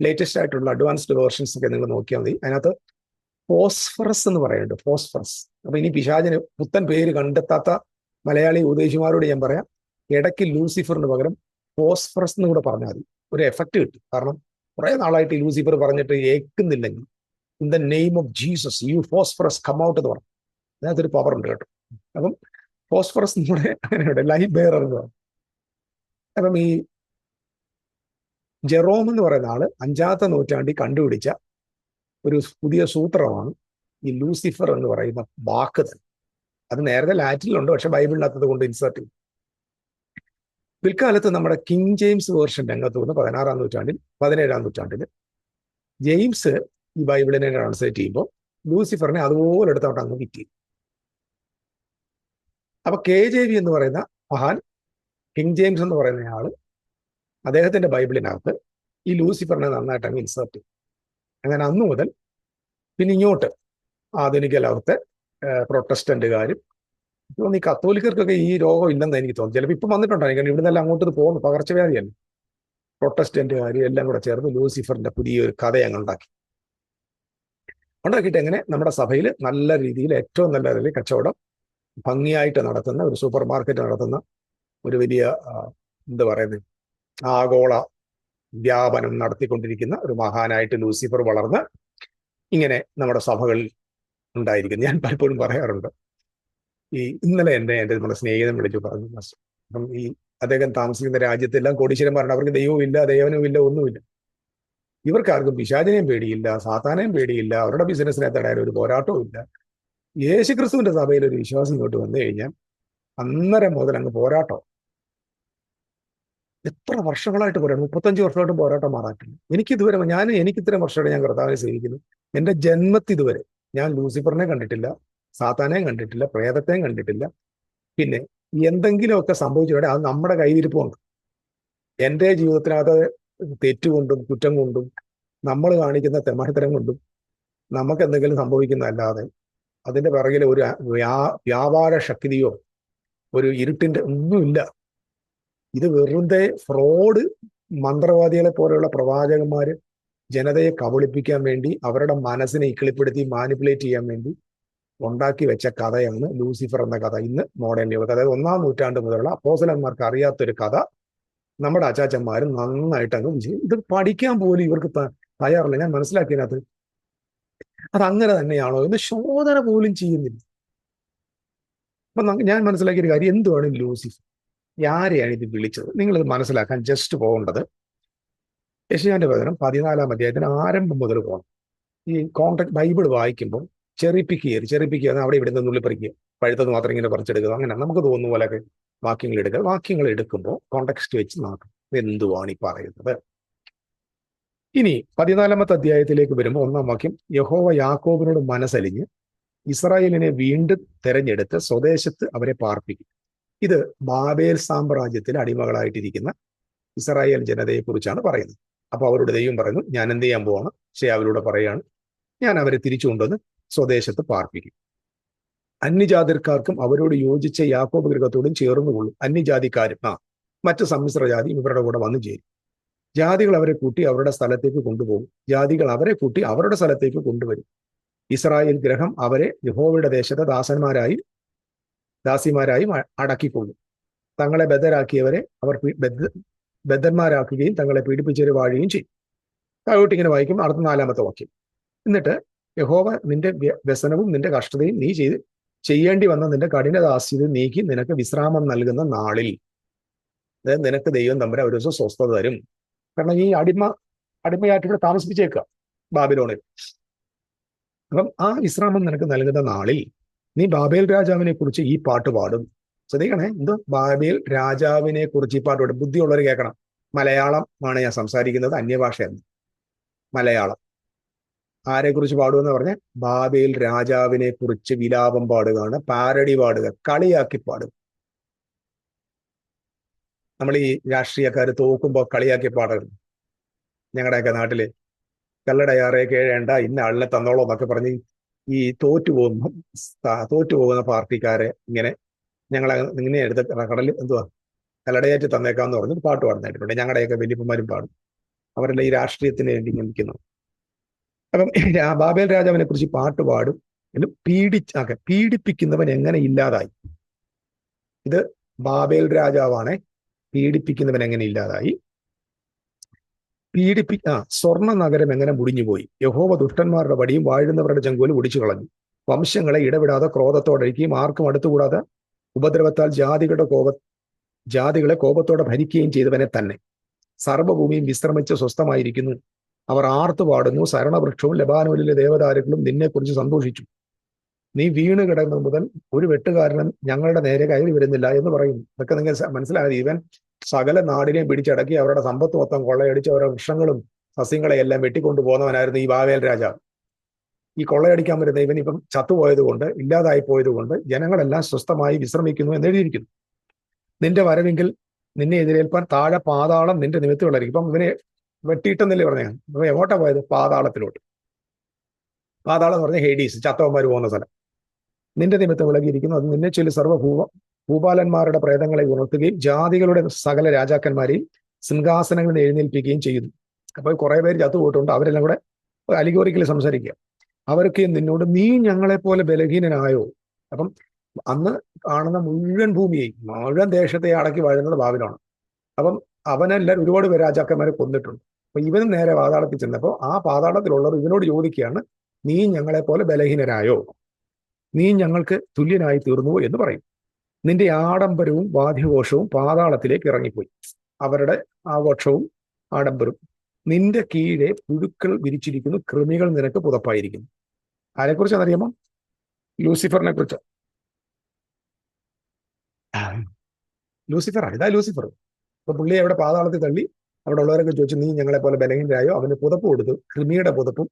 ലേറ്റസ്റ്റ് ആയിട്ടുള്ള അഡ്വാൻസ്ഡ് വേർഷൻസ് ഒക്കെ നിങ്ങൾ നോക്കിയാൽ മതി. അതിനകത്ത് ഫോസ്ഫറസ് എന്ന് പറയുന്നുണ്ട്, ഫോസ്ഫറസ്. അപ്പൊ ഇനി പിശാചിന് പുത്തൻ പേര് കണ്ടെത്താത്ത മലയാളി ഉപദേശിമാരോട് ഞാൻ പറയാം, ഇടയ്ക്ക് ലൂസിഫറിന് പകരം ഫോസ്ഫറസ് എന്ന് കൂടെ പറഞ്ഞാൽ മതി, ഒരു എഫക്റ്റ് കിട്ടും. കാരണം കുറെ നാളായിട്ട് ലൂസിഫർ പറഞ്ഞിട്ട് ഏൽക്കുന്നില്ലെങ്കിൽ, in the name of Jesus you phosphorus come out എന്ന് പറഞ്ഞു. അതിനകത്തൊരു പവർ ഉണ്ട് കേട്ടോ. അപ്പം ഫോസ്ഫറസ് കൂടെ അങ്ങനെയുണ്ട്, ലൈറ്റ് ബെയറർ എന്ന് പറഞ്ഞു. അപ്പം ഈ ജെറോം എന്ന് പറയുന്ന ആള് 5-ാമത്തെ നൂറ്റാണ്ടിൽ കണ്ടുപിടിച്ച ഒരു പുതിയ സൂത്രമാണ് ഈ ലൂസിഫർ എന്ന് പറയുന്ന വാക്ക് തന്നെ. അത് നേരത്തെ ലാറ്റിനിലുണ്ട്, പക്ഷെ ബൈബിളിനകത്തത് കൊണ്ട് ഇൻസേർട്ട് ചെയ്യും. പിൽക്കാലത്ത് നമ്മുടെ കിങ് ജെയിംസ് വേർഷൻ രംഗത്ത് വന്ന് 16-ാം നൂറ്റാണ്ടിൽ 17-ാം നൂറ്റാണ്ടിൽ ജെയിംസ് ഈ ബൈബിളിനെ ട്രാൻസ്ലേറ്റ് ചെയ്യുമ്പോൾ ലൂസിഫറിനെ അതുപോലെ എടുത്തോട്ട് അങ്ങ് വിറ്റ് ചെയ്യും. അപ്പൊ KJV എന്ന് പറയുന്ന മഹാൻ, കിങ് ജെയിംസ് എന്ന് പറയുന്ന ആള്, അദ്ദേഹത്തിന്റെ ബൈബിളിനകത്ത് ഈ ലൂസിഫറിനെ നന്നായിട്ട് അങ്ങ് ഇൻസേർട്ട് ചെയ്യും. അങ്ങനെ അന്നു മുതൽ പിന്നെ ഇങ്ങോട്ട് ആധുനിക ലോകത്തെ പ്രൊട്ടസ്റ്റന്റുകാരും, ഈ കത്തോലിക്കർക്കൊക്കെ ഈ രോഗം ഇല്ലെന്ന് എനിക്ക് തോന്നുന്നു. ചിലപ്പോൾ ഇപ്പം വന്നിട്ടുണ്ടായിരിക്കും, കാരണം ഇവിടുന്നെല്ലാം അങ്ങോട്ട് പോകുന്നു, പകർച്ചവ്യാധിയല്ല. പ്രൊട്ടസ്റ്റന്റുകാരും എല്ലാം കൂടെ ചേർന്ന് ലൂസിഫറിന്റെ പുതിയൊരു കഥ അങ്ങ് ഉണ്ടാക്കിയിട്ട് എങ്ങനെ നമ്മുടെ സഭയിൽ നല്ല രീതിയിൽ, ഏറ്റവും നല്ല രീതിയിൽ കച്ചവടം ഭംഗിയായിട്ട് നടത്തുന്ന ഒരു സൂപ്പർ മാർക്കറ്റ് നടത്തുന്ന ഒരു വലിയ എന്താ പറയുന്നത്, ആഗോള വ്യാപനം നടത്തിക്കൊണ്ടിരിക്കുന്ന ഒരു മഹാനായിട്ട് ലൂസിഫർ വളർന്ന് ഇങ്ങനെ നമ്മുടെ സഭകളിൽ ഉണ്ടായിരിക്കുന്നു. ഞാൻ പലപ്പോഴും പറയാറുണ്ട്, ഇന്നലെ എൻ്റെ നമ്മുടെ സ്നേഹിതൻ വിളിച്ചു പറഞ്ഞു, അപ്പം അദ്ദേഹം താമസിക്കുന്ന രാജ്യത്തെല്ലാം കോടീശ്വരന്മാരുണ്ട്, അവർക്ക് ദൈവവും ഇല്ല, ദേവനും ഇല്ല, ഒന്നുമില്ല. ഇവർക്കാർക്കും പിശാചിനെയും പേടിയില്ല, സാത്താനെയും പേടിയില്ല, അവരുടെ ബിസിനസ്സിനകത്തായാലും ഒരു പോരാട്ടവും ഇല്ല. യേശുക്രിസ്തുവിന്റെ സഭയിൽ ഒരു വിശ്വാസം ഇങ്ങോട്ട് വന്നു കഴിഞ്ഞാൽ അന്നേരം മുതൽ അങ്ങ് പോരാട്ടം. എത്ര വർഷങ്ങളായിട്ട് പോരാട്ടം, 35 വർഷമായിട്ട് പോരാട്ടം മാറാറ്റില്ല. എനിക്കിതുവരെ എനിക്ക് ഇത്രയും വർഷമായിട്ട് ഞാൻ കർത്താവിനെ സേവിക്കുന്നു. എൻ്റെ ജന്മത്തിതുവരെ ഞാൻ ലൂസിഫറിനെ കണ്ടിട്ടില്ല, സാത്താനെയും കണ്ടിട്ടില്ല, പ്രേതത്തെയും കണ്ടിട്ടില്ല. പിന്നെ എന്തെങ്കിലുമൊക്കെ സംഭവിച്ചിട്ട് അത് നമ്മുടെ കൈവിരിപ്പുണ്ട്. എൻ്റെ ജീവിതത്തിനകത്ത് തെറ്റുകൊണ്ടും കുറ്റം കൊണ്ടും നമ്മൾ കാണിക്കുന്ന തെമാടിത്തരം കൊണ്ടും നമുക്ക് എന്തെങ്കിലും സംഭവിക്കുന്നതല്ലാതെ അതിന്റെ പിറകിൽ ഒരു വ്യാപാര ശക്തിയോ ഒരു ഇരുട്ടിന്റെ ഒന്നുമില്ല. ഇത് വെറുതെ ഫ്രോഡ് മന്ത്രവാദികളെ പോലെയുള്ള പ്രവാചകന്മാര് ജനതയെ കബളിപ്പിക്കാൻ വേണ്ടി, അവരുടെ മനസ്സിനെ ഇക്കിളിപ്പെടുത്തി മാനിപ്പുലേറ്റ് ചെയ്യാൻ വേണ്ടി ഉണ്ടാക്കി വെച്ച കഥയാണ് ലൂസിഫർ എന്ന കഥ. ഇന്ന് മോഡേൺ യുഗത്ത്, അതായത് 1-ാം നൂറ്റാണ്ട് മുതലുള്ള അപ്പോസ്തലന്മാർക്ക് അറിയാത്തൊരു കഥ നമ്മുടെ അച്ചാച്ചന്മാരും നന്നായിട്ട് അങ്ങ് വിജയിക്കും. ഇത് പഠിക്കാൻ പോലും ഇവർക്ക് തയ്യാറില്ല. ഞാൻ മനസ്സിലാക്കിയതിനകത്ത് അതങ്ങനെ തന്നെയാണോ എന്ന് ശോധന പോലും ചെയ്യുന്നില്ല. അപ്പൊ ഞാൻ മനസ്സിലാക്കിയൊരു കാര്യം, എന്തുവാണ് ലൂസിഫർ, ആരെയാണ് ഇത് വിളിച്ചത്? നിങ്ങളിത് മനസ്സിലാക്കാൻ ജസ്റ്റ് പോകേണ്ടത് യെശയ്യാന്റെ വചനം 14-ാം അധ്യായത്തിന് ആരംഭം മുതൽ പോകണം. ഈ കോൺടാക്ട് ബൈബിൾ വായിക്കുമ്പോൾ ചെറിപ്പിക്കുക, അവിടെ ഇവിടെ നിന്ന് നുള്ളിപ്പറിക്കുക, പഴുത്തത് മാത്രം ഇങ്ങനെ പറിച്ചെടുക്കുക, അങ്ങനെ നമുക്ക് തോന്നുന്ന പോലെയൊക്കെ വാക്യങ്ങൾ എടുക്കുക. വാക്യങ്ങൾ എടുക്കുമ്പോൾ കോണ്ടെക്സ്റ്റ് വെച്ച് നോക്കും, എന്തുവാണ് ഈ പറയുന്നത്. ഇനി 14-ാമത്തെ അധ്യായത്തിലേക്ക് വരുമ്പോൾ 1-ാം വാക്യം, യഹോവ യാക്കോബിനോട് മനസ്സലിഞ്ഞ് ഇസ്രായേലിനെ വീണ്ടും തെരഞ്ഞെടുത്ത് സ്വദേശത്ത് അവരെ പാർപ്പിക്കും. ഇത് ബാബേൽ സാമ്രാജ്യത്തിൽ അടിമകളായിട്ടിരിക്കുന്ന ഇസ്രായേൽ ജനതയെ കുറിച്ചാണ് പറയുന്നത്. അപ്പൊ അവരുടെ ദൈവം പറയുന്നു, ഞാൻ എന്ത് ചെയ്യാൻ പോവാണ്, ഷെയാവിലൂടെ പറയാണ്, ഞാൻ അവരെ തിരിച്ചു കൊണ്ടുവന്ന് സ്വദേശത്ത് പാർപ്പിക്കും. അന്യജാതിക്കാർക്കും അവരോട് യോജിച്ച യാക്കോബ് ഗൃഹത്തോടും ചേർന്നുകൊള്ളും. അന്യജാതിക്കാരും മറ്റ് സമ്മിശ്ര ജാതിയും ഇവരുടെ കൂടെ വന്നു ചേരും. ജാതികൾ അവരെ കൂട്ടി അവരുടെ സ്ഥലത്തേക്ക് കൊണ്ടുപോകും, ജാതികൾ അവരെ കൂട്ടി അവരുടെ സ്ഥലത്തേക്ക് കൊണ്ടുവരും. ഇസ്രായേൽ ഗ്രഹം അവരെ യഹോവയുടെ ദേശത്തെ ദാസിമാരായും അടക്കിക്കൊള്ളും. തങ്ങളെ ബദ്ധരാക്കിയവരെ അവർ ബദ്ധന്മാരാക്കുകയും തങ്ങളെ പീഡിപ്പിച്ചവരെ വാഴുകയും ചെയ്യും. താഴോട്ടിങ്ങനെ വായിക്കും. അടുത്ത 4-ാമത്തെ വാക്യം, എന്നിട്ട് യഹോവ നിന്റെ വ്യസനവും നിന്റെ കഷ്ടതയും നീ ചെയ്യേണ്ടി വന്ന നിന്റെ കഠിനദാസ്യതയും നീക്കി നിനക്ക് വിശ്രാമം നൽകുന്ന നാളിൽ, അതായത് നിനക്ക് ദൈവം തമ്പുരാൻ ഒരു ദിവസം സ്വസ്ഥത തരും. കാരണം ഈ അടിമയായിട്ട് ഇവിടെ താമസിപ്പിച്ചേക്കുക ബാബിലോണിൽ. അപ്പം ആ വിശ്രാമം നിനക്ക് നൽകുന്ന നാളിൽ നീ ബാബേൽ രാജാവിനെ കുറിച്ച് ഈ പാട്ട് പാടും. ശ്രദ്ധിക്കണേ, ബാബേൽ രാജാവിനെ കുറിച്ച് ഈ പാട്ട് പാടും. ബുദ്ധിയുള്ളവർ കേൾക്കണം. മലയാളം ആണ് ഞാൻ സംസാരിക്കുന്നത്, അന്യഭാഷയാണ് മലയാളം. ആരെ കുറിച്ച് പാടുമെന്ന് പറഞ്ഞ ബാബേൽ രാജാവിനെ കുറിച്ച് വിലാപം പാടുകയാണ്, പാരഡി പാടുക, കളിയാക്കി പാടുക. നമ്മൾ ഈ രാഷ്ട്രീയക്കാർ തോക്കുമ്പോൾ കളിയാക്കി പാടുന്നു. ഞങ്ങളുടെയൊക്കെ നാട്ടില് കല്ലടയാറെ കേഴേണ്ട, ഇന്ന ആളിനെ തന്നോളോ എന്നൊക്കെ പറഞ്ഞ് ഈ തോറ്റുപോകുന്ന പാർട്ടിക്കാരെ ഇങ്ങനെ ഇങ്ങനെ എടുത്ത് കടലിൽ കല്ലടയാറ്റ് തന്നേക്കാന്ന് പറഞ്ഞ് പാട്ട് പാടുന്നതായിട്ടുണ്ട്. ഞങ്ങളുടെയൊക്കെ വലിയപ്പന്മാരും പാടും. അവരെല്ലാം ഈ രാഷ്ട്രീയത്തിന് വേണ്ടി നിൽക്കുന്നു. അപ്പം ബാബേൽ രാജാവിനെ കുറിച്ച് പാട്ട് പാടും. പീഡിപ്പിക്കുന്നവൻ എങ്ങനെ ഇല്ലാതായി. ഇത് ബാബേൽ രാജാവാണ്. പീഡിപ്പിക്കുന്നവൻ എങ്ങനെ ഇല്ലാതായി. സ്വർണ്ണ നഗരം എങ്ങനെ മുടിഞ്ഞുപോയി. യഹോവ ദുഷ്ടന്മാരുടെ വടിയും വാഴുന്നവരുടെ ചെങ്കോല് ഒടിച്ചു കളഞ്ഞു. വംശങ്ങളെ ഇടവിടാതെ ക്രോധത്തോടഴിക്കുകയും ആർക്കും അടുത്തുകൂടാതെ ഉപദ്രവത്താൽ ജാതികളെ കോപത്തോടെ ഭരിക്കുകയും ചെയ്തവനെ തന്നെ. സർവ്വഭൂമിയും വിശ്രമിച്ച് സ്വസ്ഥമായിരിക്കുന്നു. അവർ ആർത്തു പാടുന്നു. സരണവൃക്ഷവും ലബാനോനിലെ ദേവദാരുക്കളും നിന്നെക്കുറിച്ച് സന്തോഷിച്ചു. നീ വീണ് കിടന്നത് മുതൽ ഒരു വെട്ടുകാരനും ഞങ്ങളുടെ നേരെ കയറി വരുന്നില്ല എന്ന് പറയുന്നു. ഇതൊക്കെ നിങ്ങൾ മനസ്സിലായത്. ഇവൻ സകല നാടിനെയും പിടിച്ചടക്കി അവരുടെ സമ്പത്ത് മൊത്തം കൊള്ളയടിച്ച് അവരുടെ വൃക്ഷങ്ങളും സസ്യങ്ങളെ എല്ലാം വെട്ടിക്കൊണ്ടു പോകുന്നവനായിരുന്നു ഈ ബാബേൽ രാജാവ്. ഈ കൊള്ളയടിക്കാൻ വരുന്ന ഇവൻ ഇപ്പം ചത്തുപോയത് കൊണ്ട്, ഇല്ലാതായി പോയത് കൊണ്ട് ജനങ്ങളെല്ലാം സ്വസ്ഥമായി വിശ്രമിക്കുന്നു എന്ന് എഴുതിയിരിക്കുന്നു. നിന്റെ വരവെങ്കിൽ നിന്നെ എതിരേൽപ്പാൻ താഴെ പാതാളം നിന്റെ നിമിത്തമുള്ളായിരിക്കും. ഇപ്പം ഇവനെ വെട്ടിയിട്ടെന്നല്ലേ പറഞ്ഞ. അപ്പൊ എങ്ങോട്ടാ പോയത്? പാതാളത്തിലോട്ട്. പാതാളം എന്ന് പറഞ്ഞാൽ ഹേഡീസ്, ചത്തവന്മാർ പോകുന്ന സ്ഥലം. നിന്റെ നിമിത്തം വിളകിയിരിക്കുന്നു. അത് നിന്നെ ചൊല്ലി ഭൂപാലന്മാരുടെ പ്രേതങ്ങളെ ഉണർത്തുകയും ജാതികളുടെ സകല രാജാക്കന്മാരെയും സിംഹാസനങ്ങളിൽ എഴുന്നേൽപ്പിക്കുകയും ചെയ്യുന്നു. അപ്പോൾ കുറെ പേര് ചത്തുപോയിട്ടുണ്ട്. അവരെല്ലാം കൂടെ അലിഗോറിക്കലി സംസാരിക്കുക. അവർക്ക് നിന്നോട് നീ ഞങ്ങളെ പോലെ ബലഹീനനായോ? അപ്പം അന്ന് കാണുന്ന മുഴുവൻ ഭൂമിയെയും മുഴുവൻ ദേശത്തെ അടക്കി വാഴുന്നത് ബാബിലോണാണ്. അപ്പം അവനെല്ലാം ഒരുപാട് പേര് രാജാക്കന്മാരെ കൊന്നിട്ടുണ്ട്. അപ്പൊ ഇവനും നേരെ പാതാളത്തിൽ ചെന്നപ്പോൾ ആ പാതാളത്തിലുള്ളവർ ഇവനോട് ചോദിക്കുകയാണ്, നീ ഞങ്ങളെ പോലെ ബലഹീനരായോ? നീ ഞങ്ങൾക്ക് തുല്യനായി തീർന്നുവോ എന്ന് പറയും. നിന്റെ ആഡംബരവും വാദ്യഘോഷവും പാതാളത്തിലേക്ക് ഇറങ്ങിപ്പോയി. അവരുടെ ആഘോഷവും ആഡംബരവും. നിന്റെ കീഴെ പുഴുക്കൾ വിരിച്ചിരിക്കുന്നു, കൃമികൾ നിനക്ക് പുതപ്പായിരിക്കുന്നു. ആരെക്കുറിച്ചാണ് അറിയാമോ? ലൂസിഫറിനെ കുറിച്ച്. ലൂസിഫർ, ഇതാ ലൂസിഫർ. അപ്പൊ പുള്ളിയെ അവിടെ പാതാളത്തിൽ തള്ളി. അവിടെ ഉള്ളവരൊക്കെ ചോദിച്ചു, നീ ഞങ്ങളെ പോലെ ബലഹീനരായോ? അവന് പുതപ്പ് കൊടുത്തു, കൃമിയുടെ പുതപ്പും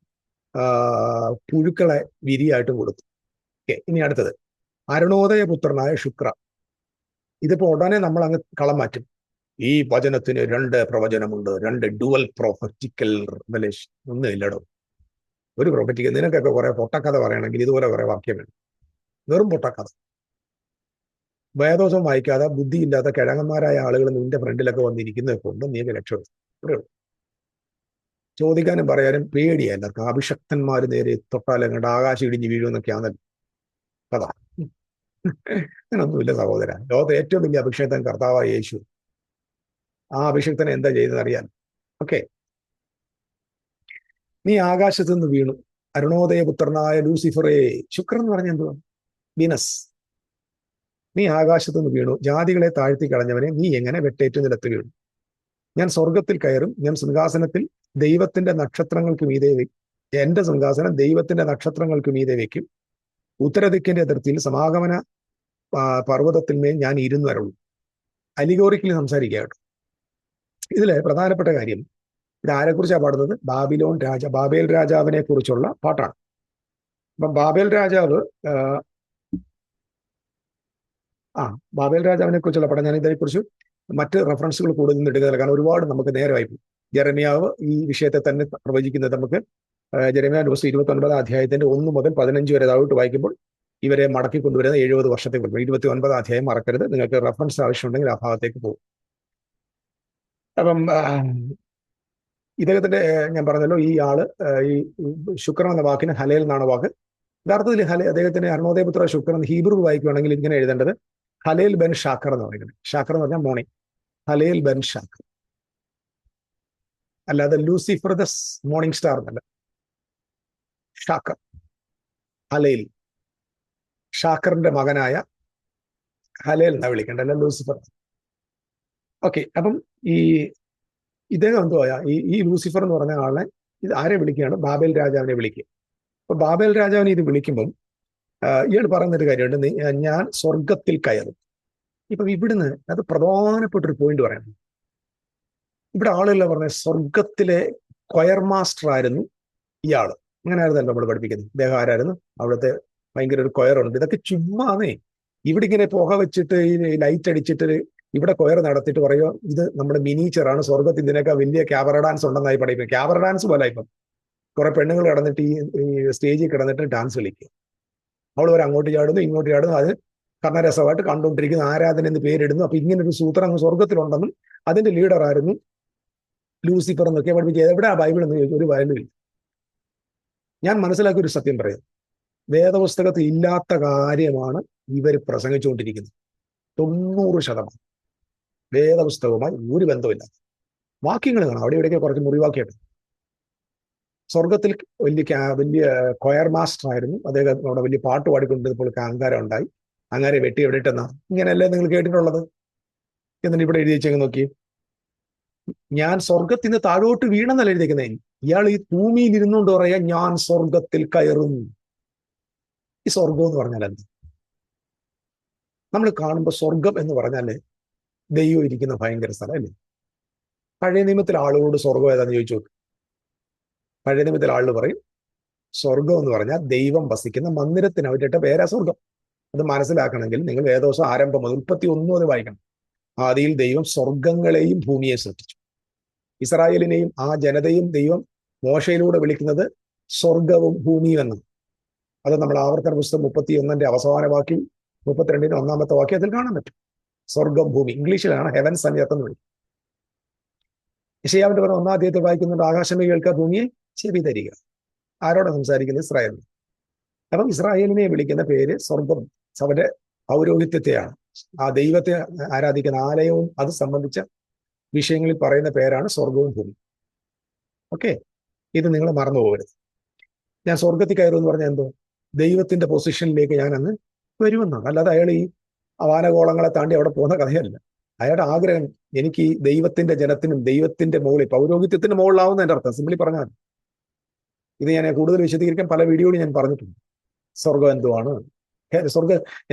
പുഴുക്കളെ വിരിയായിട്ടും കൊടുത്തു. ഇനി അടുത്തത് അരുണോദയപുത്രനായ ശുക്ര. ഇതിപ്പോ ഉടനെ നമ്മൾ അങ്ങ് കളം മാറ്റും. ഈ വചനത്തിന് 2 പ്രവചനമുണ്ട്, 2 ഡുവൽ പ്രൊഫറ്റിക്കൽ റിവലേഷൻ. ഒന്നും ഇല്ലടോ. ഒരു പ്രൊഫറ്റിക്കൽ. നിനക്കൊക്കെ കുറെ പൊട്ടക്കഥ പറയണമെങ്കിൽ ഇതുപോലെ കുറെ വാക്യം വേണം. വെറും പൊട്ടക്കഥ. വേദോസം വായിക്കാതെ ബുദ്ധിയില്ലാത്ത കിഴങ്ങന്മാരായ ആളുകൾ നിന്റെ ഫ്രണ്ടിലൊക്കെ വന്നിരിക്കുന്നത് കൊണ്ട് നീ രക്ഷപ്പെടും. ചോദിക്കാനും പറയാനും പേടിയല്ല. അഭിഷക്തന്മാർ നേരെ തൊട്ടാലങ്ങോട്ട് ആകാശം ഇടിഞ്ഞ് വീഴുമെന്നൊക്കെയാണല്ലോ കഥ. അങ്ങനൊന്നുമില്ല സഹോദര. ലോകത്തെ ഏറ്റവും വലിയ അഭിഷക്തൻ കർത്താവായ യേശു. ആ അഭിഷക്തനെ എന്താ ചെയ്തതെന്ന് അറിയാൻ. ഓക്കെ, നീ ആകാശത്ത് നിന്ന് വീണു, അരുണോദയപുത്രനായ ലൂസിഫറേ. ശുക്രൻ എന്ന് പറഞ്ഞ എന്തുവാ? വീനസ്. നീ ആകാശത്ത് നിന്ന് വീണു, ജാതികളെ താഴ്ത്തി കളഞ്ഞവനെ, നീ എങ്ങനെ വെട്ടേറ്റു നിലത്ത് വീണു? ഞാൻ സ്വർഗത്തിൽ കയറും, ഞാൻ സിംഹാസനത്തിൽ ദൈവത്തിന്റെ നക്ഷത്രങ്ങൾക്ക് മീതെ എന്റെ സിംഹാസനം ദൈവത്തിന്റെ നക്ഷത്രങ്ങൾക്ക് മീതെ വെക്കും. ഉത്തരദിക്കിന്റെ അതിർത്തിയിൽ സമാഗമന പർവ്വതത്തിന്മേൽ ഞാൻ ഇരുന്നു വരുള്ളൂ. അലിഗോറിക്കലി സംസാരിക്കുക കേട്ടോ. ഇതിലെ പ്രധാനപ്പെട്ട കാര്യം, ഇത് ആരെക്കുറിച്ചാണ് പാടുന്നത്? ബാബേൽ രാജാവിനെ കുറിച്ചുള്ള പാട്ടാണ്. അപ്പം ബാബേൽ രാജാവ് ബാബേൽ രാജാവിനെ കുറിച്ചുള്ള പാഠം. ഞാൻ ഇതേക്കുറിച്ച് മറ്റ് റെഫറൻസുകൾ കൂടുതൽ എടുക്കുന്നില്ല, കാരണം ഒരുപാട് നമുക്ക് നേരമായി പോകും. ജെറമ്യാവ് ഈ വിഷയത്തെ തന്നെ പ്രവചിക്കുന്നത് നമുക്ക് ജെറമ്യാ ദിവസം 29 അധ്യായത്തിന്റെ 1 മുതൽ 15 വരെ താഴോട്ട് വായിക്കുമ്പോൾ ഇവരെ മടക്കി കൊണ്ടുവരുന്ന 70 വർഷത്തെ 29 അധ്യായം മറക്കരുത്. നിങ്ങൾക്ക് റെഫറൻസ് ആവശ്യമുണ്ടെങ്കിൽ ആ ഭാഗത്തേക്ക് പോകും. അപ്പം ഇദ്ദേഹത്തിന്റെ ഞാൻ പറഞ്ഞല്ലോ, ഈ ആള് ഈ ശുക്രൻ എന്ന വാക്കിന് ഹലേൽ എന്നാണ് വാക്ക്. യഥാർത്ഥത്തിൽ അദ്ദേഹത്തിന്റെ അരുണോദയപുത്ര ശുക്രൻ ഹീബ്രു വായിക്കുകയാണെങ്കിൽ ഇങ്ങനെ എഴുതേണ്ടത് ഹലേൽ ബെൻ ഷാക്കർ എന്ന് പറയുന്നത്. ഷാക്കർ എന്ന് പറഞ്ഞാൽ മോർണിംഗ്. ഹലേൽ ബെൻ ഷാക്കർ, അല്ലാതെ ലൂസിഫർ ദ മോർണിംഗ് സ്റ്റാർ എന്നല്ല. ഷാക്കർ, ഹലേൽ, ഷാക്കറിന്റെ മകനായ ഹലേൽ എന്നാ വിളിക്കേണ്ട, അല്ല ലൂസിഫർ. ഓക്കെ, അപ്പം ഇദ്ദേഹം എന്തുവാ ഈ ലൂസിഫർ എന്ന് പറഞ്ഞ ആളെ ഇത് ആരെ വിളിക്കുകയാണ്? ബാബേൽ രാജാവിനെ വിളിക്കുക. അപ്പൊ ബാബേൽ രാജാവിനെ ഇത് വിളിക്കുമ്പം ഇയാൾ പറയുന്നൊരു കാര്യമുണ്ട്, ഞാൻ സ്വർഗത്തിൽ കയറും. ഇപ്പം ഇവിടുന്ന് അത് പ്രധാനപ്പെട്ടൊരു പോയിന്റ് പറയുന്നത്, ഇവിടെ ആളുകളെ പറഞ്ഞ സ്വർഗത്തിലെ കൊയർ മാസ്റ്റർ ആയിരുന്നു ഇയാള്. അങ്ങനെ ആയിരുന്നല്ലോ നമ്മൾ പഠിപ്പിക്കുന്നത്. ഇദ്ദേഹം ആരായിരുന്നു? അവിടുത്തെ ഭയങ്കര ഒരു കൊയറുണ്ട്. ഇതൊക്കെ ചുമ്മാന്നേ. ഇവിടെ ഇങ്ങനെ പുക വെച്ചിട്ട് ഈ ലൈറ്റ് അടിച്ചിട്ട് ഇവിടെ കൊയർ നടത്തിയിട്ട് പറയുക ഇത് നമ്മുടെ മിനിച്ചറാണ്, സ്വർഗത്തിൽ ഇതിനൊക്കെ വലിയ ക്യാമറ ഡാൻസ് ഉണ്ടെന്നായി പഠിപ്പിക്കും. ക്യാമറ ഡാൻസ് പോലെ ഇപ്പം കുറെ പെണ്ണുങ്ങൾ കിടന്നിട്ട് ഈ സ്റ്റേജിൽ കിടന്നിട്ട് ഡാൻസ് കളിക്കുക. അവൾ വരെ അങ്ങോട്ട് ചാടുന്നു ഇങ്ങോട്ട് ചാടുന്നു. അത് കർണരസമായിട്ട് കണ്ടുകൊണ്ടിരിക്കുന്ന ആരാധന എന്ന് പേരിടുന്നു. അപ്പൊ ഇങ്ങനെ ഒരു സൂത്രം അങ്ങ് സ്വർഗത്തിലുണ്ടെന്നും അതിന്റെ ലീഡർ ആയിരുന്നു ലൂസിഫർ എന്നൊക്കെ പഠിപ്പിച്ചത്. എവിടെ ആ ബൈബിൾ എന്ന് ചോദിച്ചു? ഒരു ബൈബിളും ഇല്ല. ഞാൻ മനസ്സിലാക്കിയ ഒരു സത്യം പറയാം, വേദപുസ്തകത്തിൽ ഇല്ലാത്ത കാര്യമാണ് ഇവർ പ്രസംഗിച്ചുകൊണ്ടിരിക്കുന്നത്. 90% വേദപുസ്തകവുമായി ഒരു ബന്ധമില്ല. വാക്യങ്ങൾ കാണാം, അവിടെ ഇവിടെയൊക്കെ കുറച്ച് മുറിവാക്കിയിട്ട്. സ്വർഗത്തിൽ വലിയ കൊയർ മാസ്റ്റർ ആയിരുന്നു അദ്ദേഹം. അവിടെ വലിയ പാട്ട് പാടിക്കൊണ്ടിരുന്നപ്പോൾ അഹങ്കാരം ഉണ്ടായി. അങ്ങനെ വെട്ടി എവിടെ ഇട്ടെന്നാ? ഇങ്ങനെയല്ലേ നിങ്ങൾ കേട്ടിട്ടുള്ളത്? എന്നിട്ട് ഇവിടെ എഴുതി വെച്ചെങ്കിൽ നോക്കി, ഞാൻ സ്വർഗത്തിൽ നിന്ന് താഴോട്ട് വീണെന്നല്ല എഴുതിയിരിക്കുന്നേ. ഇയാൾ ഈ ഭൂമിയിൽ ഇരുന്നുകൊണ്ട് പറയാ ഞാൻ സ്വർഗത്തിൽ കയറും. ഈ സ്വർഗം എന്ന് പറഞ്ഞാൽ എന്ത്? നമ്മൾ കാണുമ്പോൾ സ്വർഗം എന്ന് പറഞ്ഞാല് ദൈവം ഇരിക്കുന്ന ഭയങ്കര സ്ഥലം അല്ലേ? പഴയ നിയമത്തിൽ ആളുകളോട് സ്വർഗം ഏതാന്ന് ചോദിച്ചു നോക്ക്. പഴയ നിയമത്തിൽ ആളുകൾ പറയും സ്വർഗം എന്ന് പറഞ്ഞാൽ ദൈവം വസിക്കുന്ന മന്ദിരത്തിന് അവരുടെ പേരാ സ്വർഗം. അത് മനസ്സിലാക്കണമെങ്കിൽ നിങ്ങൾ വേദോസം ആരംഭം മുതൽ 31 മുതൽ വായിക്കണം. ആദിയിൽ ദൈവം സ്വർഗങ്ങളെയും ഭൂമിയെ സൃഷ്ടിച്ചു. ഇസ്രായേലിനെയും ആ ജനതയും ദൈവം മോശയിലൂടെ വിളിക്കുന്നത് സ്വർഗവും ഭൂമിയും എന്നാണ്. അത് നമ്മൾ ആവർത്തന പുസ്തകം 31 അവസാന വാക്യം 32 1 വാക്യത്തിൽ കാണാൻ പറ്റും. സ്വർഗം ഭൂമി. ഇംഗ്ലീഷിലാണ് ഹെവൻസ് ആൻഡ് എർത്ത് എന്ന് വിളിക്കും. യെശയ്യാവിന്റെ പറഞ്ഞ 1-ാം അധ്യായത്തിൽ വായിക്കുന്നുണ്ട്, ആകാശമേ കേൾക്കുക, ഭൂമിയെ ചെവി തരിക. ആരോടെ സംസാരിക്കുന്നത്? ഇസ്രായേൽ. അപ്പം ഇസ്രായേലിനെ വിളിക്കുന്ന പേര് സ്വർഗം, അവരുടെ പൗരോഹിത്യത്തെയാണ്. ആ ദൈവത്തെ ആരാധിക്കുന്ന ആലയവും അത് സംബന്ധിച്ച വിഷയങ്ങളിൽ പറയുന്ന പേരാണ് സ്വർഗവും ഭൂമി. ഓക്കെ, ഇത് നിങ്ങൾ മറന്നു പോകരുത്. ഞാൻ സ്വർഗത്തിൽ കയറുമെന്ന് പറഞ്ഞാൽ എന്തോ ദൈവത്തിന്റെ പൊസിഷനിലേക്ക് ഞാൻ അങ്ങ് വരുമെന്നാണ്. അല്ലാതെ അയാൾ ഈ വാനഗോളങ്ങളെ താണ്ടി അവിടെ പോകുന്ന കഥയല്ല. അയാളുടെ ആഗ്രഹം എനിക്ക് ഈ ദൈവത്തിന്റെ ജനത്തിനും ദൈവത്തിന്റെ മുകളിൽ പൗരോഹിത്യത്തിന്റെ മുകളിലാവുന്ന എൻ്റെ അർത്ഥം. സിംപിളി പറഞ്ഞാൽ ഇത് ഞാൻ കൂടുതൽ വിശദീകരിക്കാൻ പല വീഡിയോയിൽ ഞാൻ പറഞ്ഞിട്ടുണ്ട്. സ്വർഗം എന്തുവാണ്?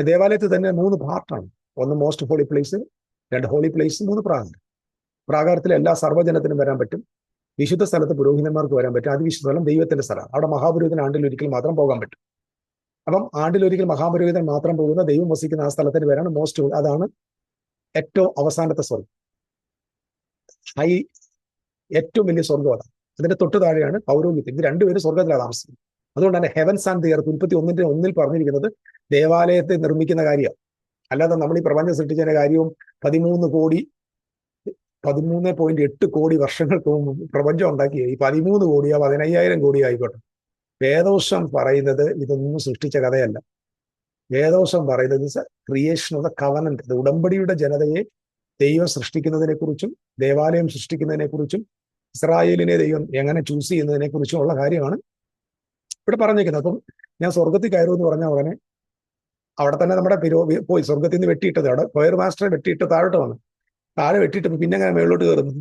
ദേവാലയത്തിൽ തന്നെ 3 പാർട്ടാണ്. ഒന്ന് most holy place, 2 holy place, 3 പ്രാകാരം. പ്രാകാരത്തിൽ എല്ലാ സർവ്വജനത്തിനും വരാൻ പറ്റും. വിശുദ്ധ സ്ഥലത്ത് പുരോഹിതന്മാർക്ക് വരാൻ പറ്റും. അതിവിശുദ്ധ സ്ഥലം ദൈവത്തിന്റെ സ്ഥലമാണ്. അവിടെ മഹാപുരോഹിതൻ ആണ്ടിലൊരിക്കൽ മാത്രം പോകാൻ പറ്റും. അപ്പം ആണ്ടിലൊരിക്കൽ മഹാപുരോഹിതൻ മാത്രം പോകുന്ന, ദൈവം വസിക്കുന്ന ആ സ്ഥലത്തിന് പേരാണ് മോസ്റ്റ് ഹോളി. അതാണ് ഏറ്റവും അവസാനത്തെ സ്വർഗം, ഏറ്റവും വലിയ സ്വർഗം അതാണ്. അതിന്റെ തൊട്ട് താഴെയാണ് പൗരോഹിത്യം. ഇത് രണ്ടുപേരും സ്വർഗത്തിലാണ് താമസിക്കുന്നത്. അതുകൊണ്ട് തന്നെ ഹെവൻസ് ആൻഡ് ദി എർത്ത് 31:1 പറഞ്ഞിരിക്കുന്നത് ദേവാലയത്തെ നിർമ്മിക്കുന്ന കാര്യമാണ്. അല്ലാതെ നമ്മൾ ഈ പ്രപഞ്ചം സൃഷ്ടിച്ചതിന്റെ കാര്യവും 13.8 കോടി വർഷങ്ങൾക്ക് മുമ്പ് പ്രപഞ്ചം ഉണ്ടാക്കിയ ഈ 13 കോടിയോ 15,000 കോടിയോ ആയിക്കോട്ടെ, വേദോഷം പറയുന്നത് ഇതൊന്നും സൃഷ്ടിച്ച കഥയല്ല. വേദോഷം പറയുന്നത് ക്രിയേഷൻ ഓഫ് ദ കവനന്റ്, ഉടമ്പടിയുടെ ജനതയെ ദൈവം സൃഷ്ടിക്കുന്നതിനെ കുറിച്ചും ദേവാലയം സൃഷ്ടിക്കുന്നതിനെ കുറിച്ചും ഇസ്രായേലിനെ ദൈവം എങ്ങനെ ചൂസ് ചെയ്യുന്നതിനെ കുറിച്ചും ഉള്ള കാര്യമാണ് ഇവിടെ പറഞ്ഞിരിക്കുന്നത്. അപ്പം ഞാൻ സ്വർഗത്തിൽ കയറുമെന്ന് പറഞ്ഞ ഉടനെ അവിടെ തന്നെ നമ്മുടെ പോയി സ്വർഗത്തിൽ നിന്ന് വെട്ടിയിട്ടത്, അവിടെ ഫയർ മാസ്റ്ററെ വെട്ടിയിട്ട് താഴോട്ട് വന്നു. താഴെ വെട്ടിയിട്ട് പിന്നെ അങ്ങനെ മേളിലോട്ട് കയറുന്നത്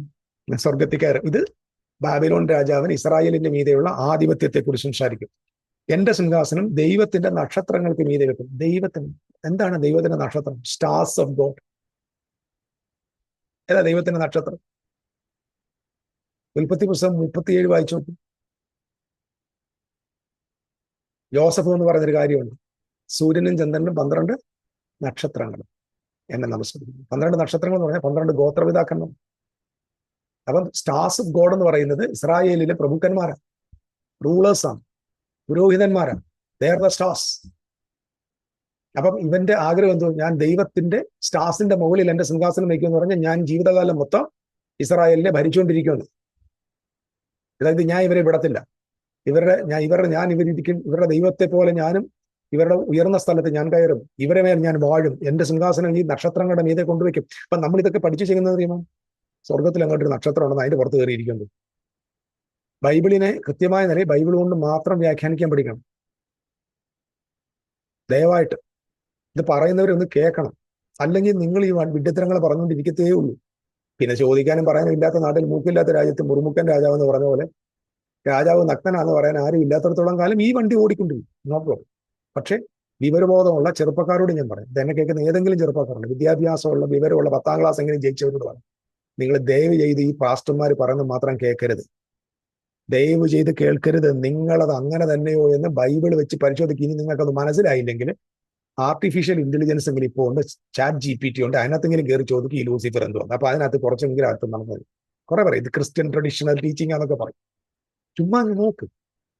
സ്വർഗത്തിൽ കയറും. ഇത് ബാബിലോൺ രാജാവിന് ഇസ്രായേലിന്റെ മീതെയുള്ള ആധിപത്യത്തെ കുറിച്ച് സംസാരിക്കും. എന്റെ സിംഹാസനം ദൈവത്തിന്റെ നക്ഷത്രങ്ങൾക്ക് മീതെ വെക്കും. ദൈവത്തിന് എന്താണ് ദൈവത്തിന്റെ നക്ഷത്രം? Stars of God. ഏതാ ദൈവത്തിന്റെ നക്ഷത്രം? ഉൽപ്പത്തി പുസ്തകം 37 വായിച്ചു നോക്കും. യോസഫ് എന്ന് പറഞ്ഞൊരു കാര്യമുണ്ട്. സൂര്യനും ചന്ദ്രനും 12 നക്ഷത്രങ്ങളും എന്നെ നമസ്കരിക്കുന്നു. 12 നക്ഷത്രങ്ങൾ എന്ന് പറഞ്ഞാൽ 12 ഗോത്രപിതാക്കന്മാർ. അപ്പം സ്റ്റാർസ് ഓഫ് ഗോഡ് എന്ന് പറയുന്നത് ഇസ്രായേലിലെ പ്രഭുക്കന്മാരാണ്, റൂളേഴ്സാണ്, പുരോഹിതന്മാരാണ്. They are the stars. അപ്പം ഇവന്റെ ആഗ്രഹം എന്തോ, ഞാൻ ദൈവത്തിന്റെ സ്റ്റാർസിന്റെ മുകളിൽ എന്റെ സിംഹാസനം വയ്ക്കുമെന്ന് പറഞ്ഞാൽ ഞാൻ ജീവിതകാലം മൊത്തം ഇസ്രായേലിനെ ഭരിച്ചുകൊണ്ടിരിക്കുമെന്ന്. അതായത് ഞാൻ ഇവരെ വിടത്തില്ല. ഇവരിരിക്കും, ഇവരുടെ ദൈവത്തെ പോലെ ഞാനും ഇവരുടെ ഉയർന്ന സ്ഥലത്ത് ഞാൻ കയറും, ഇവരെ മേൽ ഞാൻ വാഴും, എന്റെ സിംഹാസനം ഈ നക്ഷത്രങ്ങളുടെ മീതെ കൊണ്ടുവയ്ക്കും. അപ്പൊ നമ്മൾ ഇതൊക്കെ പഠിച്ചു ചെയ്യുന്നത് അറിയുമോ? സ്വർഗത്തിൽ അങ്ങോട്ടൊരു നക്ഷത്രം ഉണ്ടെന്ന് അതിന്റെ പുറത്ത് കയറിയിരിക്കുന്നത്. ബൈബിളിനെ കൃത്യമായ നിലയിൽ ബൈബിൾ കൊണ്ട് മാത്രം വ്യാഖ്യാനിക്കാൻ പഠിക്കണം. ദയവായിട്ട് ഇത് പറയുന്നവരൊന്ന് കേൾക്കണം. അല്ലെങ്കിൽ നിങ്ങൾ ഈ വിഡ്ഢിത്തരങ്ങൾ പറഞ്ഞുകൊണ്ടിരിക്കത്തേ ഉള്ളൂ. പിന്നെ ചോദിക്കാനും പറയാനും ഇല്ലാത്ത നാട്ടിൽ മൂക്കില്ലാത്ത രാജ്യത്ത് മുറുമുക്കൻ രാജാവ് എന്ന് പറഞ്ഞ പോലെ രാജാവ് നഗ്നനാന്ന് പറയാൻ ആരും ഇല്ലാത്തടത്തോളം കാലം ഈ വണ്ടി ഓടിക്കൊണ്ടിരിക്കും. No problem. പക്ഷെ വിവരബോധമുള്ള ചെറുപ്പക്കാരോട് ഞാൻ പറയും, ഇതെന്നെ കേൾക്കുന്ന ഏതെങ്കിലും ചെറുപ്പക്കാരുണ്ട്, വിദ്യാഭ്യാസമുള്ള വിവരമുള്ള 10ാം ക്ലാസ് എങ്കിലും ജയിച്ചവരോട് പറയും, നിങ്ങൾ ദയവ് ചെയ്ത് ഈ പാസ്റ്റർമാർ പറയുന്നത് മാത്രം കേൾക്കരുത്. ദയവ് ചെയ്ത് കേൾക്കരുത്. നിങ്ങളത് അങ്ങനെ തന്നെയോ എന്ന് ബൈബിൾ വെച്ച് പരിശോധിക്കുക. ഇനി നിങ്ങൾക്കത് മനസ്സിലായില്ലെങ്കിൽ ആർട്ടിഫിഷ്യൽ ഇന്റലിജൻസ് എങ്കിലും ഇപ്പോൾ ഉണ്ട്, ചാറ്റ് GPT ഉണ്ട്, അതിനകത്തെങ്കിലും കയറി ചോദിക്കും ഈ ലൂസിഫർ എന്തുവാണ്. അപ്പൊ അതിനകത്ത് കുറച്ചെങ്കിലും അർത്ഥം നടന്നത് കുറെ പറയും. ഇത് ക്രിസ്ത്യൻ ട്രഡീഷണൽ ടീച്ചിങ് ആണെന്നൊക്കെ പറയും. ചുമ്മാ നോക്ക്,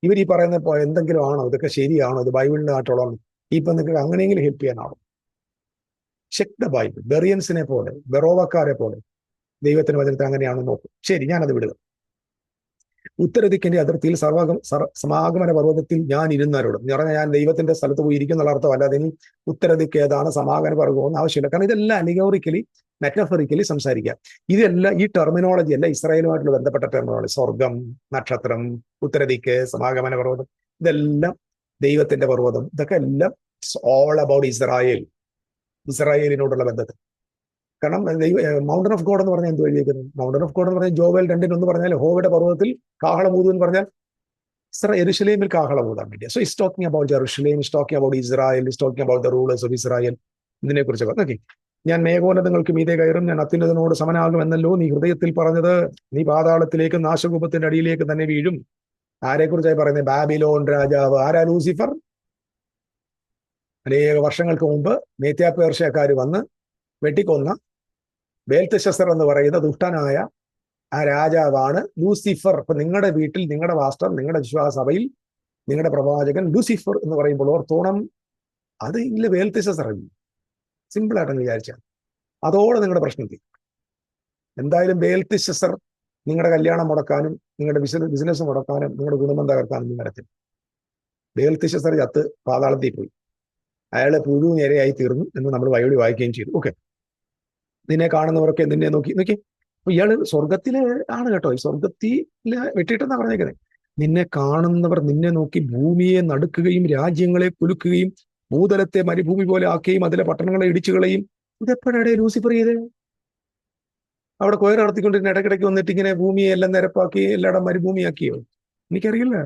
ഇവർ ഈ പറയുന്ന എന്തെങ്കിലും ആണോ, ഇതൊക്കെ ശരിയാണോ, ഇത് ബൈബിളിന്റെ നാട്ടോളം ഇപ്പൊ നിങ്ങൾക്ക് അങ്ങനെയെങ്കിലും ഹെൽപ്പ് ചെയ്യാനാണോ? Check the Bible. ബെറിയൻസിനെ പോലെ, ബെറോവക്കാരെ പോലെ ദൈവത്തിന് വചനത്തിൽ അങ്ങനെയാണോ നോക്കും. ശരി, ഞാനത് വിടുക. ഉത്തരദിക്കിന്റെ അതിർത്തിയിൽ സമാഗമന പർവ്വതത്തിൽ ഞാൻ ഇരുന്നവരോടും എന്ന് പറഞ്ഞാൽ ഞാൻ ദൈവത്തിന്റെ സ്ഥലത്ത് പോയി ഇരിക്കുന്നുള്ള അർത്ഥം. അല്ലാതെ ഇനി ഉത്തരദിക്ക് ഏതാണ്, സമാഗമന പർവ്വതം ആവശ്യമില്ല. കാരണം ഇതെല്ലാം അലിഗോറിക്കലി മെറ്റഫറിക്കലി സംസാരിക്കാം. ഇതെല്ലാം ഈ ടെർമിനോളജി അല്ല ഇസ്രായേലുമായിട്ടുള്ള ബന്ധപ്പെട്ട ടെർമിനോളജി. സ്വർഗം, നക്ഷത്രം, ഉത്തരദിക്ക്, സമാഗമന പർവ്വതം, ഇതെല്ലാം ദൈവത്തിന്റെ പർവ്വതം, ഇതൊക്കെ എല്ലാം ഓൾ അബൌട്ട് ഇസ്രായേൽ, ഇസ്രായേലിനോടുള്ള ബന്ധത്തിൽ. കാരണം മൗണ്ടൻ ഓഫ് ഗോഡ് എന്ന് പറഞ്ഞാൽ എന്ത് എഴുതിയിരിക്കുന്നത്? മൗണ്ടൻ ഓഫ് ഗോഡ് എന്ന് പറഞ്ഞാൽ ജോവേൽ 2:1 പറഞ്ഞാൽ യഹോവയുടെ പർവ്വതത്തിൽ കാഹളമൂതു എന്ന് പറഞ്ഞാൽ യെരുശലേമിൽ കാഹളമൂതാൻ വേണ്ടി. So is talking about Jerusalem, is talking about Israel, is talking about the rulers of Israel. ഇതിനെ കുറിച്ചൊക്കെ നോക്കി. ഞാൻ മേഘോന്നതങ്ങൾക്ക് മീതെ കയറും, ഞാൻ അത്യുന്നതനോട് സമനാകും എന്നല്ലോ നീ ഹൃദയത്തിൽ പറഞ്ഞത്. നീ പാതാളത്തിലേക്ക് നാശകൂപത്തിന്റെ അടിയിലേക്ക് തന്നെ വീഴും. ആരെക്കുറിച്ചായി പറയുന്നത്? ബാബിലോൺ രാജാവ്. ആരാ? ലൂസിഫർ. അനേക വർഷങ്ങൾക്ക് മുമ്പ് മേത്യാപേർഷ്യക്കാർ വന്ന് വെട്ടിക്കൊന്ന ബേൽത്ശസ്സർ എന്ന് പറയുന്ന ദുഷ്ടനായ ആ രാജാവാണ് ലൂസിഫർ. അപ്പൊ നിങ്ങളുടെ വീട്ടിൽ നിങ്ങളുടെ പാസ്റ്റർ, നിങ്ങളുടെ വിശ്വാസ സഭയിൽ നിങ്ങളുടെ പ്രവാചകൻ ലൂസിഫർ എന്ന് പറയുമ്പോൾ ഓർത്തോണം, അത് ഇല്ല ബേൽത്ശസ്സർ. സിമ്പിൾ ആയിട്ടങ്ങ് വിചാരിച്ചാൽ അതോടെ നിങ്ങളുടെ പ്രശ്നത്തിൽ എന്തായാലും ബേൽത്ശസ്സർ നിങ്ങളുടെ കല്യാണം മുടക്കാനും നിങ്ങളുടെ ബിസിനസ് മുടക്കാനും നിങ്ങളുടെ കുടുംബം തകർക്കാനും നിങ്ങളുടെ ബേൽത്ശസ്സർ ചത്ത് പാതാളത്തിൽ പോയി. അയാള് പുഴു നേരെയായി തീർന്നു എന്ന് നമ്മൾ ബൈബിളിൽ വായിക്കുകയും ചെയ്തു. ഓക്കെ, നിന്നെ കാണുന്നവരൊക്കെ നിന്നെ നോക്കി നോക്കി. അപ്പൊ ഇയാള് സ്വർഗത്തില് ആണ് കേട്ടോ, ഈ സ്വർഗത്തില് വെട്ടിയിട്ടെന്നാ പറഞ്ഞേക്കുന്നത്. നിന്നെ കാണുന്നവർ നിന്നെ നോക്കി ഭൂമിയെ നടുക്കുകയും രാജ്യങ്ങളെ കുലുക്കുകയും ഭൂതലത്തെ മരുഭൂമി പോലെ ആക്കുകയും അതിലെ പട്ടണങ്ങളെ ഇടിച്ചു കളയും. ഇതെപ്പോഴാണ് ലൂസിഫർ ചെയ്ത്? അവിടെ കൊയർ നടത്തിക്കൊണ്ടിരുന്ന ഇടയ്ക്കിടയ്ക്ക് വന്നിട്ട് ഇങ്ങനെ ഭൂമിയെ എല്ലാം നിരപ്പാക്കി എല്ലായിടം മരുഭൂമിയാക്കിയോ? എനിക്കറിയില്ല.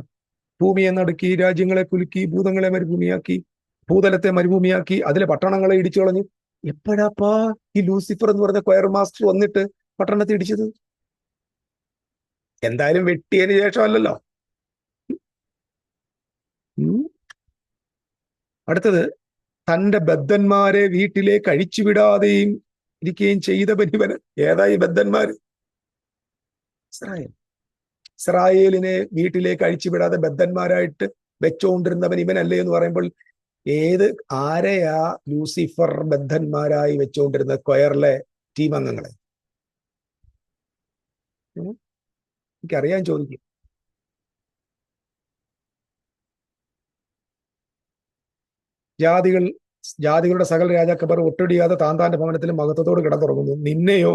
ഭൂമിയെ നടുക്കി, രാജ്യങ്ങളെ കുലുക്കി, ഭൂതങ്ങളെ മരുഭൂമിയാക്കി, ഭൂതലത്തെ മരുഭൂമിയാക്കി, അതിലെ പട്ടണങ്ങളെ ഇടിച്ചു കളഞ്ഞു. എപ്പോഴാപ്പാ ഈ ലൂസിഫർ എന്ന് പറഞ്ഞ കൊയർ മാസ്റ്റർ വന്നിട്ട് പട്ടണത്തെ ഇടിച്ചത്? എന്തായാലും വെട്ടിയതിന് ശേഷമല്ലല്ലോ. അടുത്തത്, തന്റെ ബദ്ധന്മാരെ വീട്ടിലേക്ക് അഴിച്ചുവിടാതെയും ഇരിക്കുകയും ചെയ്തവൻ ഇവന്. ഏതായി ബദ്ധന്മാര്? ഇസ്രായേലിനെ വീട്ടിലേക്ക് അഴിച്ചുവിടാതെ ബദ്ധന്മാരായിട്ട് വെച്ചുകൊണ്ടിരുന്നവൻ ഇവനല്ലേ എന്ന് പറയുമ്പോൾ ആരെയാ ലൂസിഫർ ബദ്ധന്മാരായി വെച്ചുകൊണ്ടിരുന്ന കൊയറിലെ ടീം അംഗങ്ങളെ? എനിക്കറിയാൻ ചോദിക്കും. ജാതികളുടെ സകല രാജാക്കന്മാർ ഒട്ടൊടിയാതെ താന്താന്റെ ഭവനത്തിലും മഹത്വത്തോട് കിടന്നുറങ്ങുന്നു. നിന്നെയോ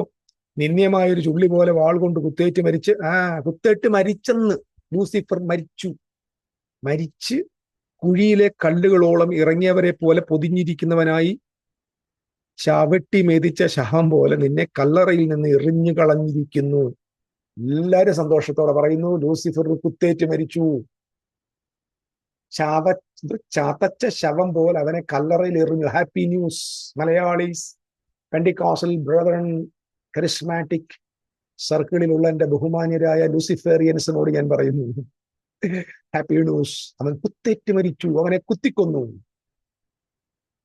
നിന്യമായ ഒരു ചുള്ളി പോലെ വാൾ കൊണ്ട് കുത്തേറ്റ് മരിച്ചെന്ന് ലൂസിഫർ മരിച്ച് കുഴിയിലെ കല്ലുകളോളം ഇറങ്ങിയവരെ പോലെ പൊതിഞ്ഞിരിക്കുന്നവനായി ചവിട്ടി മെതിച്ച ശവം പോലെ നിന്നെ കല്ലറയിൽ നിന്ന് എറിഞ്ഞു കളഞ്ഞിരിക്കുന്നു. എല്ലാരും സന്തോഷത്തോടെ പറയുന്നു, ലൂസിഫർ കുത്തേറ്റ് മരിച്ചു. ചാതച്ച ശവം പോലെ അവനെ കല്ലറയിൽ എറിഞ്ഞു. Happy news Malayalees, Pentecostal brethren, charismatic സർക്കിളിലുള്ള എന്റെ ബഹുമാന്യരായ ലൂസിഫേറിയൻസിനോട് ഞാൻ പറയുന്നു, ഹാപ്പി ന്യൂസ്. അവൻ കുത്തേറ്റ് മരിച്ചു, അവനെ കുത്തിക്കൊന്നു.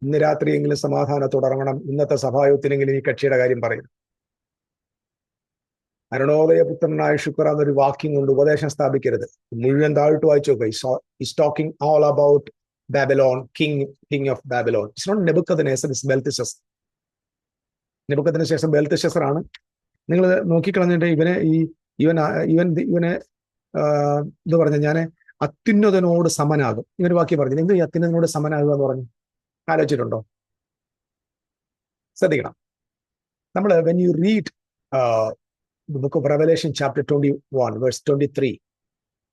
ഇന്ന് രാത്രിയെങ്കിലും സമാധാനത്തോടെ ഇറങ്ങണം. ഇന്നത്തെ സഭായോഗത്തിലെങ്കിലും ഈ കക്ഷിയുടെ കാര്യം പറയും. അരുണോദയപുത്രനായ ശുക്ര എന്നൊരു വാക്യം കൊണ്ട് ഉപദേശം സ്ഥാപിക്കരുത്. മുഴുവൻ താഴ്ത്തു വായിച്ചു നോക്കുക. Is talking all about Babylon, king of Babylon. It's not Nebuchadnezzar, it's Belshazzar. നെബൂഖദിന് ശേഷം ബെൽത്ശസ്സർ ആണ്. നിങ്ങൾ നോക്കിക്കളഞ്ഞിട്ട് ഇവനെ ഇത് പറഞ്ഞ ഞാൻ അത്യുന്നതനോട് സമനാകും. ഇവര് വാക്യം പറഞ്ഞു. എന്ത് ഈ അത്യുന്നതനോട് സമനാകുക എന്ന് പറഞ്ഞു ആലോചിച്ചിട്ടുണ്ടോ? ശ്രദ്ധിക്കണം. നമ്മൾ when you read the book of Revelation chapter 21 verse 23,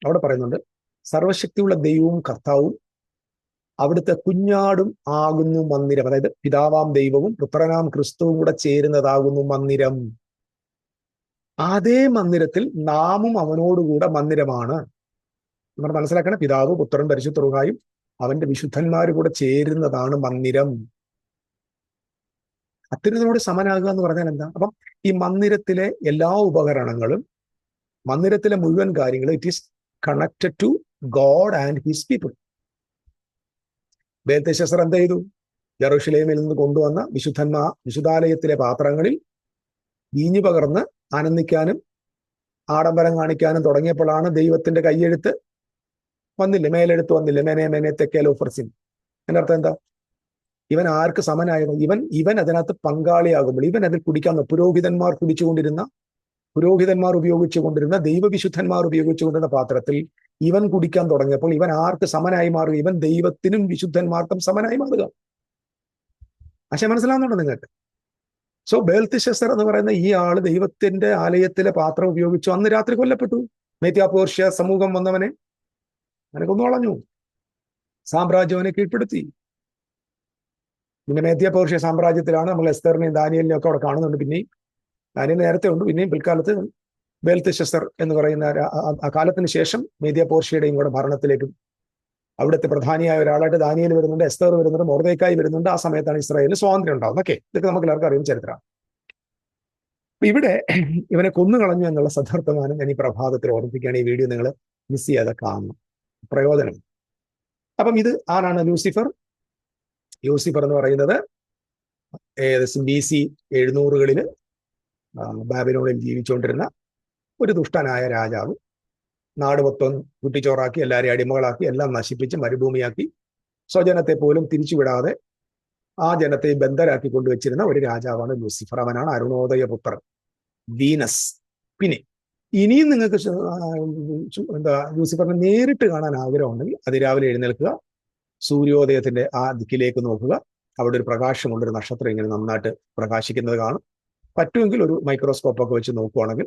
അവിടെ പറയുന്നുണ്ട്, സർവശക്തിയുള്ള ദൈവവും കർത്താവും അവിടുത്തെ കുഞ്ഞാടും ആകുന്നു മന്ദിരം. അതായത് പിതാവാം ദൈവവും പുത്രനാം ക്രിസ്തുവും കൂടെ ചേരുന്നതാകുന്നു മന്ദിരം. അതേ മന്ദിരത്തിൽ നാമും അവനോടുകൂടെ മന്ദിരമാണ്. നമ്മൾ മനസ്സിലാക്കണം, പിതാവ് പുത്രൻ പരിശുദ്ധ റൂഹായും അവന്റെ വിശുദ്ധന്മാരും കൂടെ ചേരുന്നതാണ് മന്ദിരം. അത്യുന്നതനോട് സമനാകുക എന്ന് പറഞ്ഞാൽ എന്താ? അപ്പം ഈ മന്ദിരത്തിലെ എല്ലാ ഉപകരണങ്ങളും, മന്ദിരത്തിലെ മുഴുവൻ കാര്യങ്ങളും, it is connected to God and his people. Belshazzar എന്ത് ചെയ്തു? ജെറൂസലേമിൽ നിന്ന് കൊണ്ടുവന്ന വിശുദ്ധാലയത്തിലെ പാത്രങ്ങളിൽ വീഞ്ഞു പകർന്ന് ആനന്ദിക്കാനും ആഡംബരം കാണിക്കാനും തുടങ്ങിയപ്പോഴാണ് ദൈവത്തിന്റെ കൈയെഴുത്ത് മേലെഴുത്ത് വന്നില്ല. മെനെ തെക്കേലോഫർസിൻ. എന്റെ അർത്ഥം എന്താ? ഇവൻ ആർക്ക് സമനായത്? ഇവൻ അതിനകത്ത് പങ്കാളിയാകുമ്പോൾ, ഇവൻ അതിൽ പുരോഹിതന്മാർ ഉപയോഗിച്ചുകൊണ്ടിരുന്ന ദൈവവിശുദ്ധന്മാർ ഉപയോഗിച്ചുകൊണ്ടിരുന്ന പാത്രത്തിൽ ഇവൻ കുടിക്കാൻ തുടങ്ങിയപ്പോൾ ഇവൻ ആർക്ക് സമനായി മാറുക? ഇവൻ ദൈവത്തിനും വിശുദ്ധന്മാർക്കും സമനായി മാറുക. പക്ഷെ മനസ്സിലാവുന്നുണ്ടോ നിങ്ങൾക്ക്? സോ ബേൽത്ശസ്സർ എന്ന് പറയുന്ന ഈ ആള് ദൈവത്തിന്റെ ആലയത്തിലെ പാത്രം ഉപയോഗിച്ചു. അന്ന് രാത്രി കൊല്ലപ്പെട്ടു. മേദ്യ-പേർഷ്യ സമൂഹം വന്നവനെ കൊന്നു കളഞ്ഞു. സാമ്രാജ്യം അവനെ കീഴ്പ്പെടുത്തി. പിന്നെ മേദ്യ-പേർഷ്യ സാമ്രാജ്യത്തിലാണ് നമ്മൾ എസ്തറിനെയും ദാനിയേലിനെയും ഒക്കെ അവിടെ കാണുന്നുണ്ട്. പിന്നെയും ദാനിയേൽ നേരത്തെ ഉണ്ട്, പിന്നെയും പിൽക്കാലത്ത് ബേൽത്ശസ്സർ എന്ന് പറയുന്ന ആ കാലത്തിന് ശേഷം മേദ്യ-പേർഷ്യയുടെയും കൂടെ ഭരണത്തിലേക്കും അവിടുത്തെ പ്രധാനിയായ ഒരാളായിട്ട് ദാനിയേൽ വരുന്നുണ്ട്, എസ്തർ വരുന്നുണ്ട്, മൊർദെഖായി വരുന്നുണ്ട്. ആ സമയത്താണ് ഇസ്രായേലിന് സ്വാതന്ത്ര്യം ഉണ്ടാവുന്നത്. ഓക്കെ, ഇതൊക്കെ നമുക്ക് എല്ലാവർക്കും അറിയുന്ന ചരിത്രമാണ്. ഇവിടെ ഇവനെ കൊന്നുകളഞ്ഞു എന്നുള്ള സദർത്ഥമാനം ഞാൻ ഈ പ്രഭാതത്തിൽ ഓർമ്മിപ്പിക്കുകയാണ്. ഈ വീഡിയോ നിങ്ങൾ മിസ് ചെയ്യാതെ കാണണം, പ്രയോജനം. അപ്പം ഇത് ആരാണ്? ലൂസിഫർ. ലൂസിഫർ എന്ന് പറയുന്നത് ഏകദേശം BC 700-കളിൽ ബാബിലോണിൽ ജീവിച്ചുകൊണ്ടിരുന്ന ഒരു ദുഷ്ടനായ രാജാവ്. നാട് മൊത്തം കുട്ടിച്ചോറാക്കി, എല്ലാവരെയും അടിമകളാക്കി, എല്ലാം നശിപ്പിച്ച് മരുഭൂമിയാക്കി, സ്വജനത്തെ പോലും തിരിച്ചുവിടാതെ ആ ജനത്തെ ബന്ധരാക്കി കൊണ്ടുവച്ചിരുന്ന ഒരു രാജാവാണ് ലൂസിഫർ. അവനാണ് അരുണോദയപുത്രൻ, വീനസ്. പിന്നെ ഇനിയും നിങ്ങൾക്ക് എന്താ ലൂസിഫറിനെ നേരിട്ട് കാണാൻ ആഗ്രഹമുണ്ടെങ്കിൽ അതിരാവിലെ എഴുന്നേൽക്കുക, സൂര്യോദയത്തിന്റെ ആ ദിക്കിലേക്ക് നോക്കുക. അവിടെ ഒരു പ്രകാശമുള്ളൊരു നക്ഷത്രം ഇങ്ങനെ നന്നായിട്ട് പ്രകാശിക്കുന്നത് കാണും. പറ്റുമെങ്കിൽ ഒരു മൈക്രോസ്കോപ്പ് ഒക്കെ വെച്ച് നോക്കുവാണെങ്കിൽ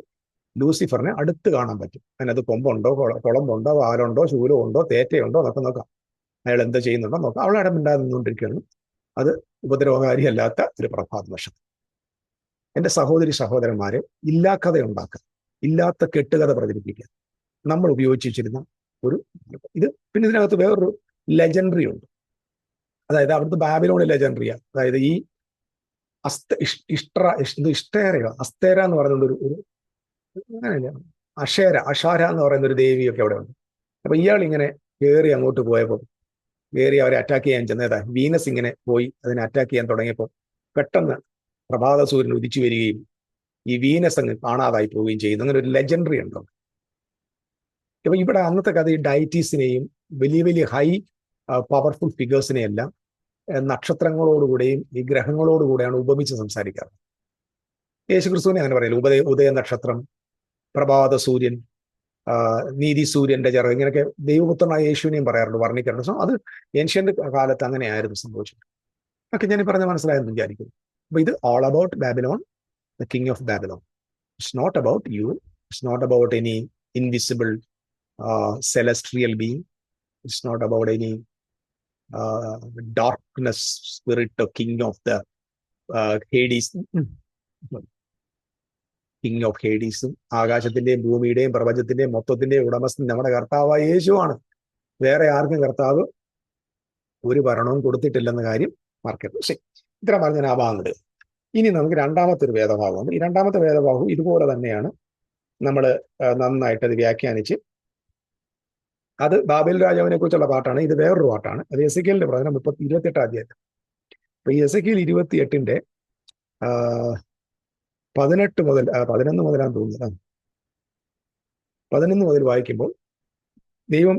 ലൂസിഫറിനെ അടുത്ത് കാണാൻ പറ്റും. അതിനകത്ത് കൊമ്പുണ്ടോ, കുളമ്പുണ്ടോ, വാലുണ്ടോ, ശൂലമുണ്ടോ, തേറ്റയുണ്ടോ എന്നൊക്കെ നോക്കാം. അയാൾ എന്താ ചെയ്യുന്നുണ്ടോ നോക്കാം. അവൾ അവിടെ മിണ്ടാതെ നിന്നുകൊണ്ടിരിക്കുകയാണ്. അത് ഉപദ്രവകാരിയല്ലാത്ത ഒരു പ്രഭാത നക്ഷത്രം. എൻ്റെ സഹോദരി സഹോദരന്മാരെ, ഇല്ലാക്കഥ ഉണ്ടാക്കുക, ഇല്ലാത്ത കെട്ടുകഥ പ്രചരിപ്പിക്കുക നമ്മൾ ഉപയോഗിച്ച് വെച്ചിരുന്ന ഒരു ഇത്. പിന്നെ ഇതിനകത്ത് വേറൊരു ലെജൻഡറി ഉണ്ട്. അതായത് അവിടുത്തെ ബാബിലോണിലെ ലെജൻഡറിയ. അതായത് ഈ അസ്തേര എന്ന് പറയുന്ന ഒരു അങ്ങനെയല്ല, അഷാര എന്ന് പറയുന്ന ഒരു ദേവിയൊക്കെ അവിടെ ഉണ്ട്. അപ്പൊ ഇയാൾ ഇങ്ങനെ കയറി അങ്ങോട്ട് പോയപ്പോൾ, കയറി അവരെ അറ്റാക്ക് ചെയ്യാൻ ചെന്നതാ വീനസ് ഇങ്ങനെ പോയി അതിനെ അറ്റാക്ക് ചെയ്യാൻ തുടങ്ങിയപ്പോൾ പെട്ടെന്ന് പ്രഭാത സൂര്യൻ ഉദിച്ചു വരികയും ഈ വീനസ് അങ്ങ് കാണാതായി പോവുകയും ചെയ്യുന്നു. അങ്ങനെ ഒരു ലെജൻഡറി ഉണ്ടോ. അപ്പൊ ഇവിടെ അന്നത്തെ കഥ ഈ ഡയറ്റീസിനെയും വലിയ വലിയ ഹൈ പവർഫുൾ ഫിഗേഴ്സിനെയെല്ലാം നക്ഷത്രങ്ങളോടുകൂടെയും ഈ ഗ്രഹങ്ങളോടുകൂടെയാണ് ഉപമിച്ച് സംസാരിക്കാറ്. യേശുക്രിസ്തുവിനെ അങ്ങനെ പറയില്ല. ഉദയ നക്ഷത്രം, പ്രഭാത സൂര്യൻ, നീതി സൂര്യന്റെ ചിറക്, ഇങ്ങനെയൊക്കെ ദൈവപുത്രനായ യേശുവിനെയും പറയാറുണ്ട്, വർണ്ണിക്കാറുണ്ട്. സോ അത് ഏൻഷ്യന്റ് കാലത്ത് അങ്ങനെയായിരുന്നു സംഭവിച്ചത്. ഒക്കെ ഞാൻ പറഞ്ഞ മനസ്സിലായെന്ന് വിചാരിക്കുന്നു. അപ്പൊ ഇത് all about Babylon, the king of Babylon. It's not about you, it's not about any invisible celestial being. It's not about any darkness spirit or king of the Hades. King of ഹേഡീസും ആകാശത്തിന്റെയും ഭൂമിയുടെയും പ്രപഞ്ചത്തിന്റെയും മൊത്തത്തിന്റെയും ഉടമസ്ഥൻ നമ്മുടെ കർത്താവായ യേശുവാണ്. വേറെ ആർക്കും കർത്താവ് ഒരു ഭരണവും കൊടുത്തിട്ടില്ലെന്ന കാര്യം മറക്കരുത്. ശരി, ഇത്ര പറഞ്ഞ ആ ഭാഗം. ഇനി നമുക്ക് രണ്ടാമത്തെ ഒരു വേദഭാഗമുണ്ട്. ഈ രണ്ടാമത്തെ വേദഭാഗം ഇതുപോലെ തന്നെയാണ് നമ്മൾ നന്നായിട്ട് അത് വ്യാഖ്യാനിച്ച്, അത് ബാബേൽ രാജാവിനെ കുറിച്ചുള്ള പാട്ടാണ്. ഇത് വേറൊരു പാട്ടാണ്. അത് എസെക്കിയേലിന്റെ പ്രവചനം 28 അധ്യായം. അപ്പൊ ഈ എസെക്കിയേൽ 28 11 മുതലാന്ന് തോന്നുന്നത്. 11 മുതൽ വായിക്കുമ്പോൾ ദൈവം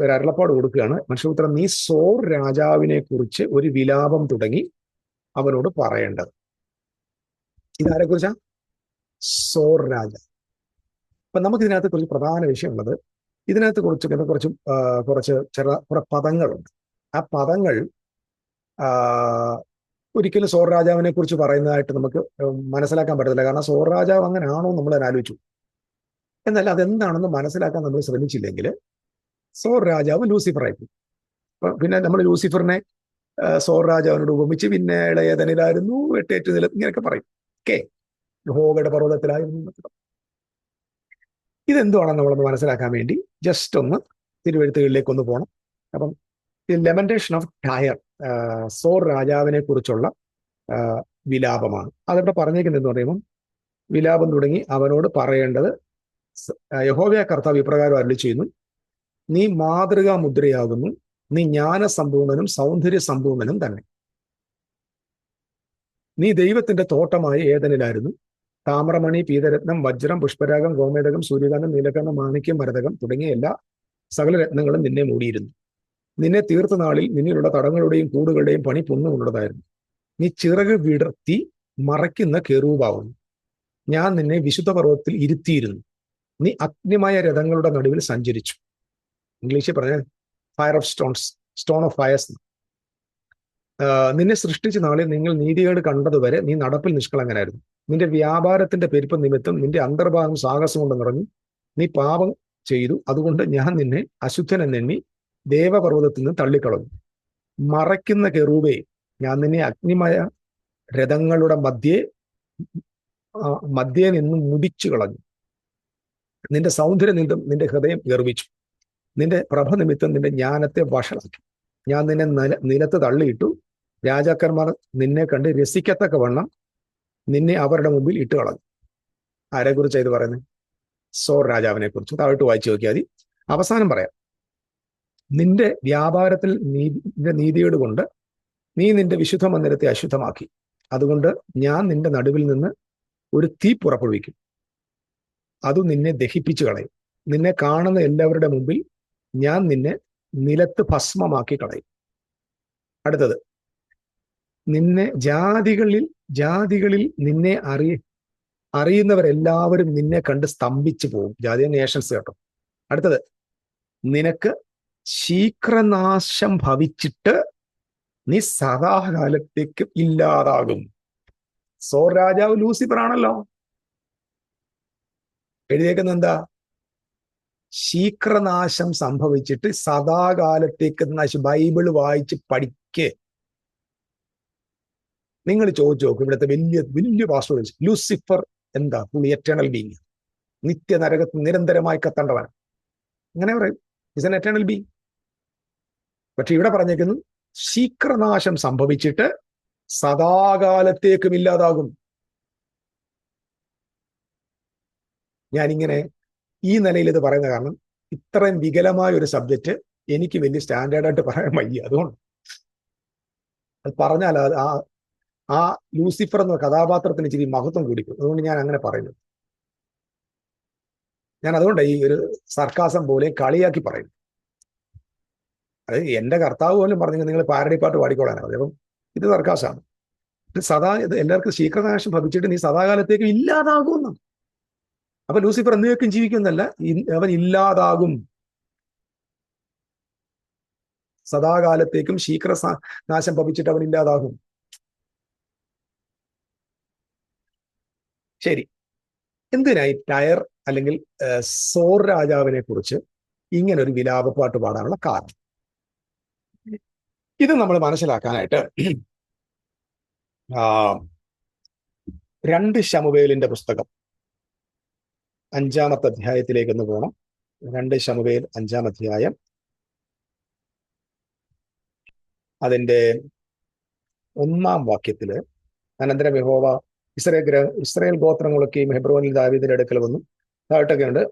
ഒരു അരുളപ്പാട് കൊടുക്കുകയാണ്. മനുഷ്യപുത്രൻ, നീ സോർ രാജാവിനെ കുറിച്ച് ഒരു വിലാപം തുടങ്ങി അവനോട് പറയേണ്ടത്. ഇതാരെ കുറിച്ചാ? സോർ രാജ. അപ്പൊ നമുക്ക് ഇതിനകത്ത് കുറച്ച് പ്രധാന വിഷയമുള്ളത്, ഇതിനകത്ത് കുറച്ച് കുറെ പദങ്ങളുണ്ട്. ആ പദങ്ങൾ ഒരിക്കലും സോർ രാജാവിനെ കുറിച്ച് പറയുന്നതായിട്ട് നമുക്ക് മനസ്സിലാക്കാൻ പറ്റത്തില്ല. കാരണം സോർ രാജാവ് അങ്ങനെയാണോ നമ്മൾ ആലോചിച്ചു. എന്നാൽ അതെന്താണെന്ന് മനസ്സിലാക്കാൻ നമ്മൾ ശ്രമിച്ചില്ലെങ്കിൽ സോർ രാജാവ് ലൂസിഫറായിരിക്കും. പിന്നെ നമ്മൾ ലൂസിഫറിനെ സോർ രാജാവിനോട് ഉപമിച്ച് പിന്നെ ഇളയതനിലായിരുന്നു, 8 നില ഇങ്ങനെയൊക്കെ പറയും. ഹോഗയുടെ പർവ്വതത്തിലായിരുന്നു. ഇതെന്തുവാണെന്ന് നമ്മളൊന്ന് മനസ്സിലാക്കാൻ വേണ്ടി ജസ്റ്റ് ഒന്ന് തിരുവെഴുത്തുകളിലേക്ക് ഒന്ന് പോകണം. അപ്പം ഈ ലെമന്റേഷൻ ഓഫ് ടയർ സോർ രാജാവിനെ കുറിച്ചുള്ള വിലാപമാണ്. അതിവിടെ പറഞ്ഞേക്കുന്നത് എന്ന് പറയുമ്പം, വിലാപം തുടങ്ങി അവനോട് പറയേണ്ടത്, യഹോവയായ കർത്താവ് ഇപ്രകാരം അരുളി ചെയ്യുന്നു, നീ മാതൃകാ മുദ്രയാകുന്നു, നീ ജ്ഞാനസമ്പൂർണനും സൗന്ദര്യ സമ്പൂർണനും തന്നെ. നീ ദൈവത്തിന്റെ തോട്ടമായ ഏദനിലായിരുന്നു. താമ്രമണി, പീതരത്നം, വജ്രം, പുഷ്പരാഗം, ഗോമേതകം, സൂര്യകാന്തം, നീലകണ്ഠം, മാണിക്യം, മരതകം തുടങ്ങിയ എല്ലാ സകല രത്നങ്ങളും നിന്നെ മൂടിയിരുന്നു. നിന്നെ തീർത്ത നാളിൽ നിന്നിലുള്ള തടങ്ങളുടെയും കൂടുകളുടെയും പണി പൊന്നുകൊണ്ടുള്ളതായിരുന്നു. നീ ചിറക് വിടർത്തി മറയ്ക്കുന്ന കെറൂബാവുന്നു. ഞാൻ നിന്നെ വിശുദ്ധ പർവ്വതത്തിൽ ഇരുത്തിയിരുന്നു. നീ അഗ്നിമയ രഥങ്ങളുടെ നടുവിൽ സഞ്ചരിച്ചു. ഇംഗ്ലീഷിൽ പറഞ്ഞ fire of stone of fires. നിന്നെ സൃഷ്ടിച്ച നാളിൽ നിങ്ങൾ നീതികേട് കണ്ടതുവരെ നീ നടപ്പിൽ നിഷ്കളങ്കനായിരുന്നു. നിന്റെ വ്യാപാരത്തിന്റെ പെരുപ്പ് നിമിത്തം നിന്റെ അന്തർഭാഗം സാഹസം കൊണ്ട് നിറഞ്ഞു. നീ പാപം ചെയ്തു, അതുകൊണ്ട് ഞാൻ നിന്നെ അശുദ്ധൻ എന്നെണ്ണി ദേവപർവ്വതത്തിൽ നിന്ന് തള്ളിക്കളഞ്ഞു. മറയ്ക്കുന്ന കെറൂബേ, ഞാൻ നിന്നെ അഗ്നിമയ രഥങ്ങളുടെ മധ്യേ നിന്ന് മുടിച്ചു കളഞ്ഞു. നിന്റെ സൗന്ദര്യം നിമിത്തം നിന്റെ ഹൃദയം ഗർവിച്ചു. നിന്റെ പ്രഭ നിമിത്തം നിന്റെ ജ്ഞാനത്തെ വഷളാക്കി. ഞാൻ നിന്നെ നിലത്ത് തള്ളിയിട്ടു. രാജാക്കന്മാർ നിന്നെ കണ്ട് രസിക്കത്തക്ക വണ്ണം നിന്നെ അവരുടെ മുമ്പിൽ ഇട്ട് കളഞ്ഞു. ആരെക്കുറിച്ചാണ് ഇത് പറയുന്നത്? സോർ രാജാവിനെ കുറിച്ച്. താഴോട്ട് വായിച്ചു നോക്കിയാൽ മതി. അവസാനം പറയാം, നിന്റെ വ്യാപാരത്തിൽ നിന്റെ നീതിയോട് കൊണ്ട് നീ നിന്റെ വിശുദ്ധ മന്ദിരത്തെ അശുദ്ധമാക്കി. അതുകൊണ്ട് ഞാൻ നിന്റെ നടുവിൽ നിന്ന് ഒരു തീ പുറപ്പെടുവിക്കും, അത് നിന്നെ ദഹിപ്പിച്ചു കളയും. നിന്നെ കാണുന്ന എല്ലാവരുടെ മുമ്പിൽ ഞാൻ നിന്നെ നിലത്ത് ഭസ്മമാക്കി കളയും. അടുത്തത്, നിന്നെ ജാതികളിൽ നിന്നെ അറിയുന്നവരെല്ലാവരും നിന്നെ കണ്ട് സ്തംഭിച്ചു പോകും. ജാതി നേഷൻസ് കേട്ടോ. അടുത്തത്, നിനക്ക് ശീഘ്രനാശം ഭവിച്ചിട്ട് നീ സദാകാലത്തേക്ക് ഇല്ലാതാകും. സോർ രാജാവ് ലൂസിഫർ ആണല്ലോ. എഴുതിയേക്കുന്ന എന്താ? ശീഘ്രനാശം സംഭവിച്ചിട്ട് സദാകാലത്തേക്ക് ബൈബിള് വായിച്ച് പഠിക്കേ. നിങ്ങൾ ചോദിച്ചു നോക്കും, ഇവിടുത്തെ വലിയ വലിയ പാസ്റ്റർ ലൂസിഫർ എന്താ? പുള്ളി എറ്റേണൽ ബീങ്, നിത്യനരകത്ത് നിരന്തരമായി കത്തേണ്ടവൻ, അങ്ങനെ പറയും. Is an eternal being. പക്ഷെ ഇവിടെ പറഞ്ഞേക്കുന്നു ശീഘ്രനാശം സംഭവിച്ചിട്ട് സദാകാലത്തേക്കും ഇല്ലാതാകും. ഞാനിങ്ങനെ ഈ നിലയിൽ ഇത് പറയുന്ന കാരണം ഇത്രയും വികലമായ ഒരു സബ്ജക്റ്റ് എനിക്ക് വലിയ സ്റ്റാൻഡേർഡായിട്ട് പറയാൻ വയ്യ. അതുകൊണ്ട് അത് പറഞ്ഞാൽ ആ ലൂസിഫർ എന്ന കഥാപാത്രത്തിന് ഇച്ചിരി മഹത്വം കൂടിക്കും. അതുകൊണ്ട് ഞാൻ അങ്ങനെ പറയുന്നു. ഞാൻ അതുകൊണ്ട് ഈ ഒരു സർക്കാസം പോലെ കളിയാക്കി പറയുന്നു. അത് എന്റെ കർത്താവ് പോലും പറഞ്ഞു നിങ്ങൾ പാരഡി പാട്ട് പാടിക്കോളാനാണ്. അപ്പം ഇത് സർക്കാസാണ്. ഇത് എല്ലാവർക്കും ശീഘ്രനാശം ഭവിച്ചിട്ട് നീ സദാകാലത്തേക്ക് ഇല്ലാതാകുമെന്ന്. അപ്പൊ ലൂസിഫർ എന്നേക്കും ജീവിക്കുന്നല്ല, അവൻ ഇല്ലാതാകും. സദാകാലത്തേക്കും ശീഘ്രനാശം ഭവിച്ചിട്ട് അവൻ ഇല്ലാതാകും. ശരി, എന്തിനായി ടയർ അല്ലെങ്കിൽ സോർ രാജാവിനെ കുറിച്ച് ഇങ്ങനെ ഒരു വിലാപപ്പാട്ട് പാടാനുള്ള കാരണം? ഇത് നമ്മൾ മനസ്സിലാക്കാനായിട്ട് 2 ശമൂവേലിന്റെ പുസ്തകം 5-ാമത്തെ അധ്യായത്തിലേക്ക് ഒന്ന് പോകണം. 2 ശമൂവേൽ 5-ാം അധ്യായം അതിന്റെ 1-ാം വാക്യത്തില്, അനന്തരം യഹോവ ഇസ്രായേൽ ഗോത്രങ്ങളൊക്കെയും ഹെബ്രോനിൽ ദാവീദിന്റെ അടുക്കൽ വന്നു. താഴോട്ടൊക്കെ ഉണ്ട്,